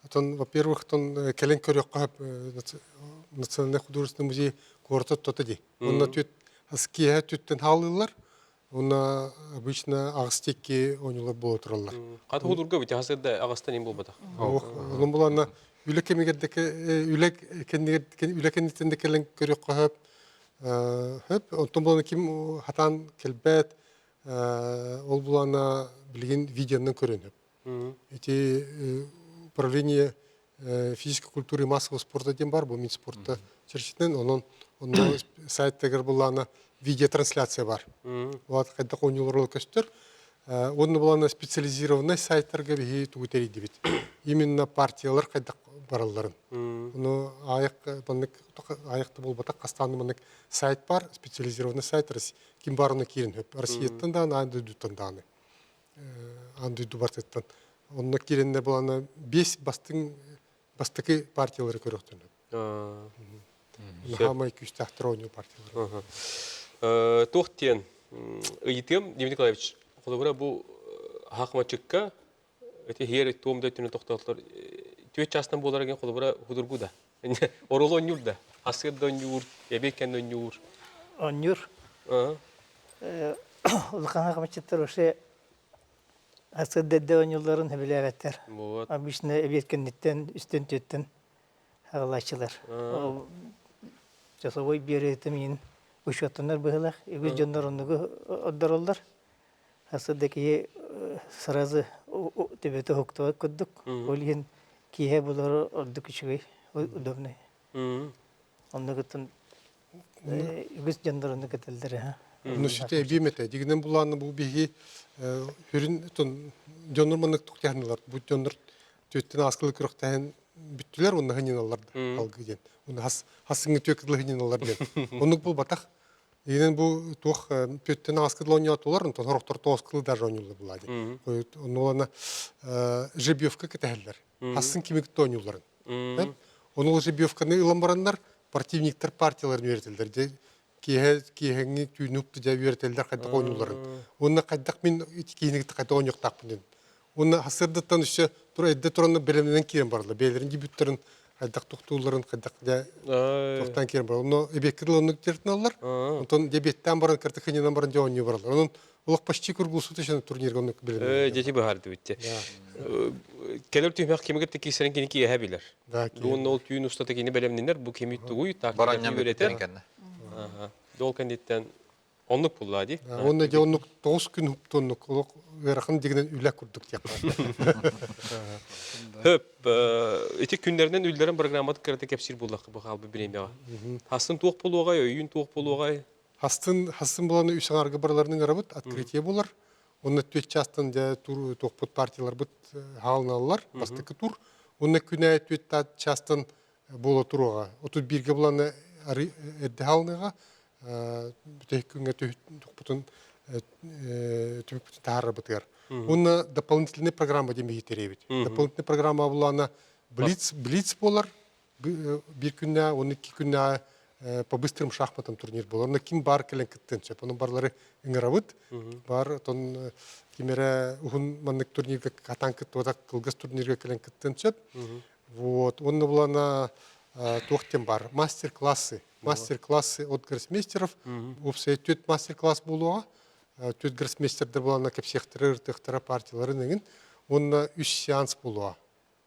во-первых, кэлэн көрөк кап Национальный художественный музей город тоты. Онна түт аския түттен халылар. Онна обычно агыстекке онюлар боло туралар. Каты худурга бите хасырда агастан ем болбадақ. Onun bulana ülekemigerdeki ülekendikten kelen körük kahap hep ondan bulana kim hatan kelbet ol bulana bilgin videondan көрөнөп. Эти управление физической культуры и массового спорта дем бар, бу Минспорта чирчитен, onun сайттагер булана видеотрансляция бар. Вот кайда конюлар көстөр. Onun bulana специализированный сайттарга бихи тугутери дебит. Именно партиялар кайда баралларын. Onu ayakta болбатак кастанымынык сайт бар, специализированный сайт, ким барыны кирин хөп. Россияттан да, андыдуттан да. Андыду бартыттан. Онна киринде булана 5 бастыки партиялары көрөктөн хөп. Хамай күстахтрону партиялары. Тоқтен, Ыйтым, Дмитрий Николаевич, Холобра bu hakmaçıkka öte her toğumda tüne toxtallar tüy çastan bolarken Холобра hudurgu da. Orolu onur da. Asırda onur, ebeken onur. Onur. Ulkan hakmaçıtlar oşe asırda onurların hebilevetler. Abişne ebekenditten üstten tütten hağlaşçılar. Çasovoy bir eğitimin uşatınlar bıhılak. Egüz canlar onluğu oddarollar. Asırdaki сразу тебе-то хоктова коддук. Олиен кие булары ордук ичугай удобный. Онногутун үгүс жандарыны кетелдер. Ну шите бимете. Дигинен буланы бу биги хүрүн тон жонорманык туктянылар. Бу жонор төттен аскылык рохтан бүттүлөр онна ханиналар алгыген. Уны хасыңы төкдүлөр ханиналар ден. Онук бул батак. Дигинен бу тух төттен аскылы онятулар, тон хороктор тоскылы даже онюлы булади. Онуна жебьевка кетелдер. Хасын кимик тонюларын. Onu жебьевканы ыламбарандар партийниктер партияларын үйрөтөлдөр. Киһенги түйнүктү жа үйрөтөлдөр кайда онюларын. Онна кайдак мен кийинигти кайда онюктакпын. Онна хасырдыттан үчө тура эдде тураны белемден кийин барлы. Белеринги бүттерин кайдак туктууларын кайдак да токтан кийин бар. Оны эбеккидил онну тертиналар. Онтон дебеттен баран картаханынан баран жоню барлар. Онун улак почти кургулсу тешен турнирге онну белем. Дети бахарды битте. Келер түймәк кемигер текисерен кини кие хәбилер. Дун ол түйүн уста текини белемнинер бу кеми тугуй так үйрөтер. Дол кандиттен оннук буллади. Онна же оннук 9 күн хуптоннук улак верахын дигенен үләк курдук тияк. Höp, эти күндерден үлдерен программаты кыраты кепсир булдак бу халбы премияга. Хасын тук болуга, үйүн тук болуга. Хасын буланы үсаңарга барларының арабыт открытие булар. Онна төт частан да тур токпут партиялар бут халналар, бастыкы тур. Онна күнә төт частан бола турга. 31ге буланы эдде халныга бүтек күнгә токпутун токпутун тарабытыр. Онна дополнительная программа деме итеребит. Дополнительная программа буланы блиц болар. Bir күнә, 12 күнә по быстрым шахматам турнир был. Он ким бар келен киттен чеп. Onun барлары иңравыт. Бар тон кимере ухун маннык турнирге катан кит ода кылгыс турнирге келен киттен чеп. Вот. Он булана тохтем бар мастер-классы. Мастер-классы от гроссмейстеров. Опсе төт мастер-класс булуга. Төт гроссмейстердер булана кепсехтер тыхтара партиялары деген. Он 3 сеанс булуга.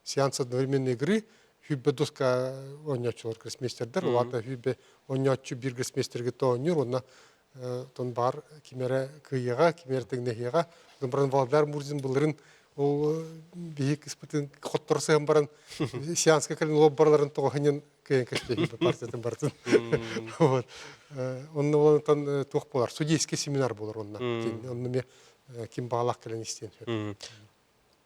Сеанс одновременной игры. Hübbe doska oynatçılar gresmesterler. Olata hübbe oynatçı bir gresmesterge to oynuyor. Ona ton bar kimere kıyıga, kimere teknehiga. Onların Valdar Murzin bunların o büyük ispatın kottorsa hem baran seanska kalın lobbarların toğanyan kıyın kaçtı partiyadan bartın. Onun olan tan toğ bolar. Судейский семинар bolar onunla. Onun me kim bağlak kalın isteyen.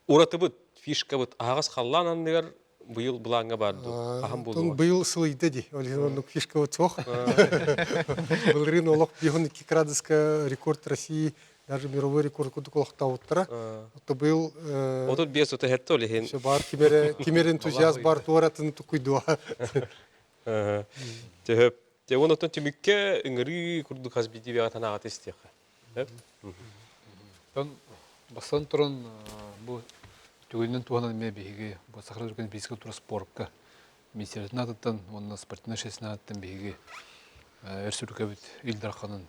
Uratı bu fişka bu ağız kallan neler быйыл булаңга барды. Ахам булды. Он быйыл сылыйды ди. Он фишка вот цох. Былрин олох бигон 2 градуска рекорд России, даже мировой рекорд куду колохта оттара. То быйыл Отут бес ота хетто лехин. Все бар кимер энтузиазм бар туаратын тукуйду. Төп Те онотон түмүкке ыңыры курдук хасбити бега танагат истияка. Тон басан туран бу түгөннен туганан ме биги бу сахара үрген физика тура спортка министрликтен атыттан онна спортивный шесна аттан биги эрсүркө бит Илдарханын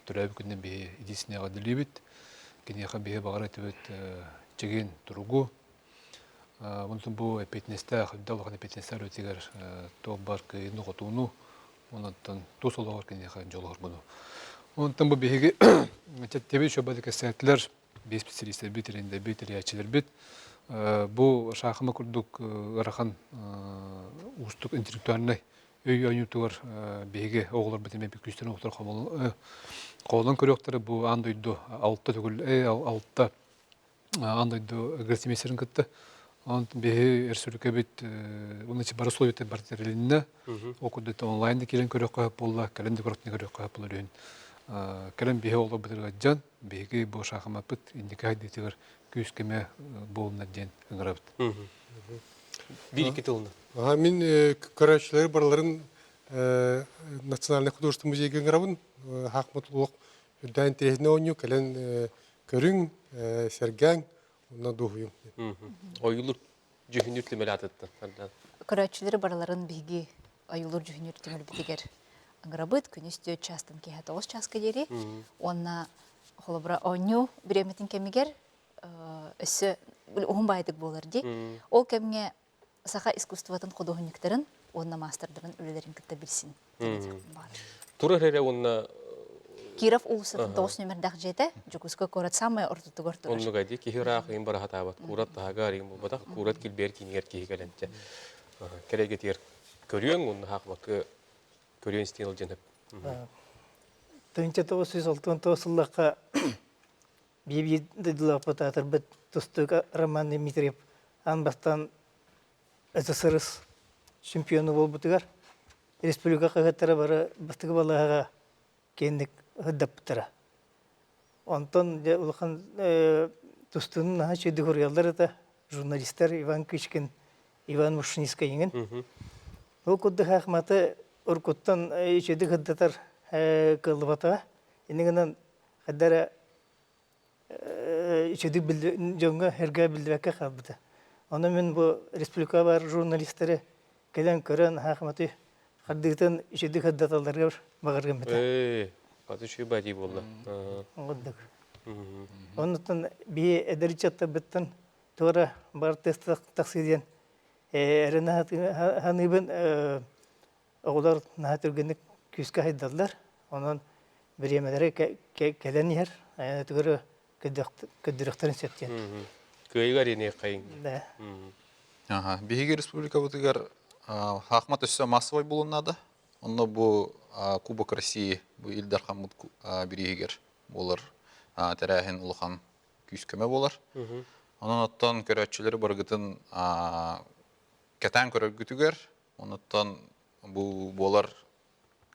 төрөбү күндөн биги идисинега дилибит кинеха биги багара төбөт чеген туругу онтон бу эпетнеста хаддалган эпетнеста өтегер то бар кыйны готуну онтон тусолор кинеха жолор буну онтон бу биги тебе шобады кесетлер бес специалисттер битеринде битерячилер бит бу шахыма курдук ырахан устук интеллектуальный өй ойнутугар биги оголор битеме күстен октор колон көрөктөрү бу андойду алтта түгүл алтта андойду агрессимесерин кытты он биги эрсүрүкө бит унучи бар условиятер бартерилинне окудет онлайн келен көрөккө болла календи көрөктү көрөккө болурун кален биги олор битирге жан биги бу шахыма бит индикай детигер күскеме болна ден ыңырабыт. Bir-iki tılını. Мен көрәчілер барларын Национальный художественный музейге ыңырабын. Хақматулық үрдән терехіне ойну, кәлен көрің, сәргәң, онна дұғыйым. Oyulur cühünür tümeli atıttı. Көрәчілер барларын биги айылыр жүхінер түміл бітігер аңырабыт, күністі частын кейі 9 часка дері. Онна холобра ойну біреметін кемігер өсі оғын байдық болар де. Ол кәмге саха искусствотын қодуғынектерін, онна мастердарын өлелерін күтті білсін. Тура хрере онна... Киров улысытын 9 номердақ жеті, жүкізгі көрат самай ортытығыр тұрыр. Онны қайды, кехі рақ ең бара хатабат, курат тағаға арың бұл батақ, курат келбер кейінер кейі кәлінті. Кереге тегер көріен, онны хақмақы көріен стенел женіп. 1969 жыллаққа бейбейді апататыр біт тұстық Роман Дмитриев анбастан СССР чемпионы бол бұтығар. Республика қағаттары бары бастығы балаға кендік ғыддап бұтыра. Онтан ұлған тұстығының наға шөйді көргелдер это журналистер Иван Кычкин, Иван Мушниска еңін. Ол көдді қақматы ұркөттен шөйді ғыддатар кылды батыға. Енігінен қаддары шөйді жоңға әрге білдібәкке қалбыды. Оны мен бұл республика бар журналистері кәлен көрін қақматы қардығытын шөйді ғыддаталарға бағарған біді. Qatı şu badi bolla. Olduk. Ondan bir ederiçatta bitten sonra bar test taksiden erene hanıbın oğlar nahatürgenik küske haydadılar. Ondan bir yemelere gelen yer tügürü ködürüklerin setken. Köygar yine kayın. Aha, Биги республика бутыгар хакмат өссө массовый булунады. Онно бу Кубок России бу Илдархан биригер болар. Терәһен улхан күскеме болар. Онон оттон көрөчүлөр баргытын катан көрөгүтүгөр. Онотон бу болар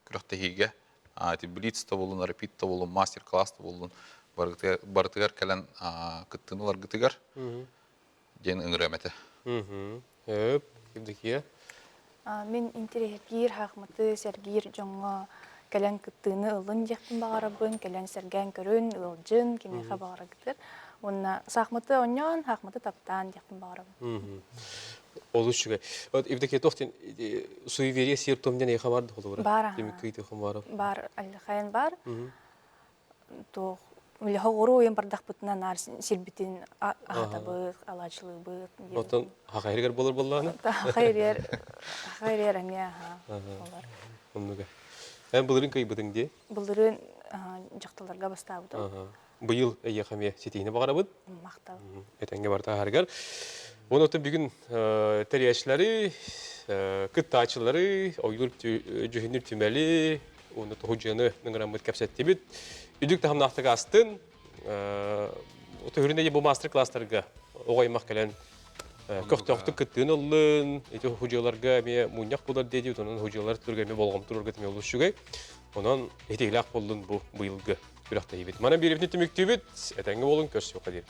көрөктөгө Тбилисиде болун, Рапидте болун, мастер-класста болун бартыгар келен кыттынулар гытыгар. Ден ыңгырамете. Höp, kimdeki? Мен интерьер хақматы сәргейр жоңға кәлән күттіні ұлын жектін бағарабын, кәлән сәргән көрін, ұлжын, кемеға бағара күтір. Онна сақматы оньон, хақматы таптан жектін бағарабын. Olur şu. Evdeki tohtin suyu sirtomdan yaha vardı olur. Бар. Demek ki tohum var. Бар, әліқайын бар. Тоқ, үлі хоғыру ойын бардақ бұтына нар сирбітін ағатабы, алачылы Otan haqayırgar bolur bollağına. Хайрер әме олар. Onluga. Hem bulurun kaybıdın diye. Бұлырын жақтыларға бастабыды. Bu yıl yakamaya setihine bağırabıd. Мақтал. Etenge barda hargar. Onu ötün bir gün teriyatçıları, kıt taçıları, oyulur cühünür tümeli, onu da hocanı nıngıramıd kapsetti bit. Üdük tahım naqtı astın. O da hüründe bu master classlarga oğaymaq gelen köktüktü kıttığın olun. Eti hocalarga munyak bular dedi. Onun hocalar türgemi bolğam tururga tüme olur şugay. Ondan eteylaq boldun bu yılgı. Mana bir evini tümüktü bit. Etenge olun kös yok kadir.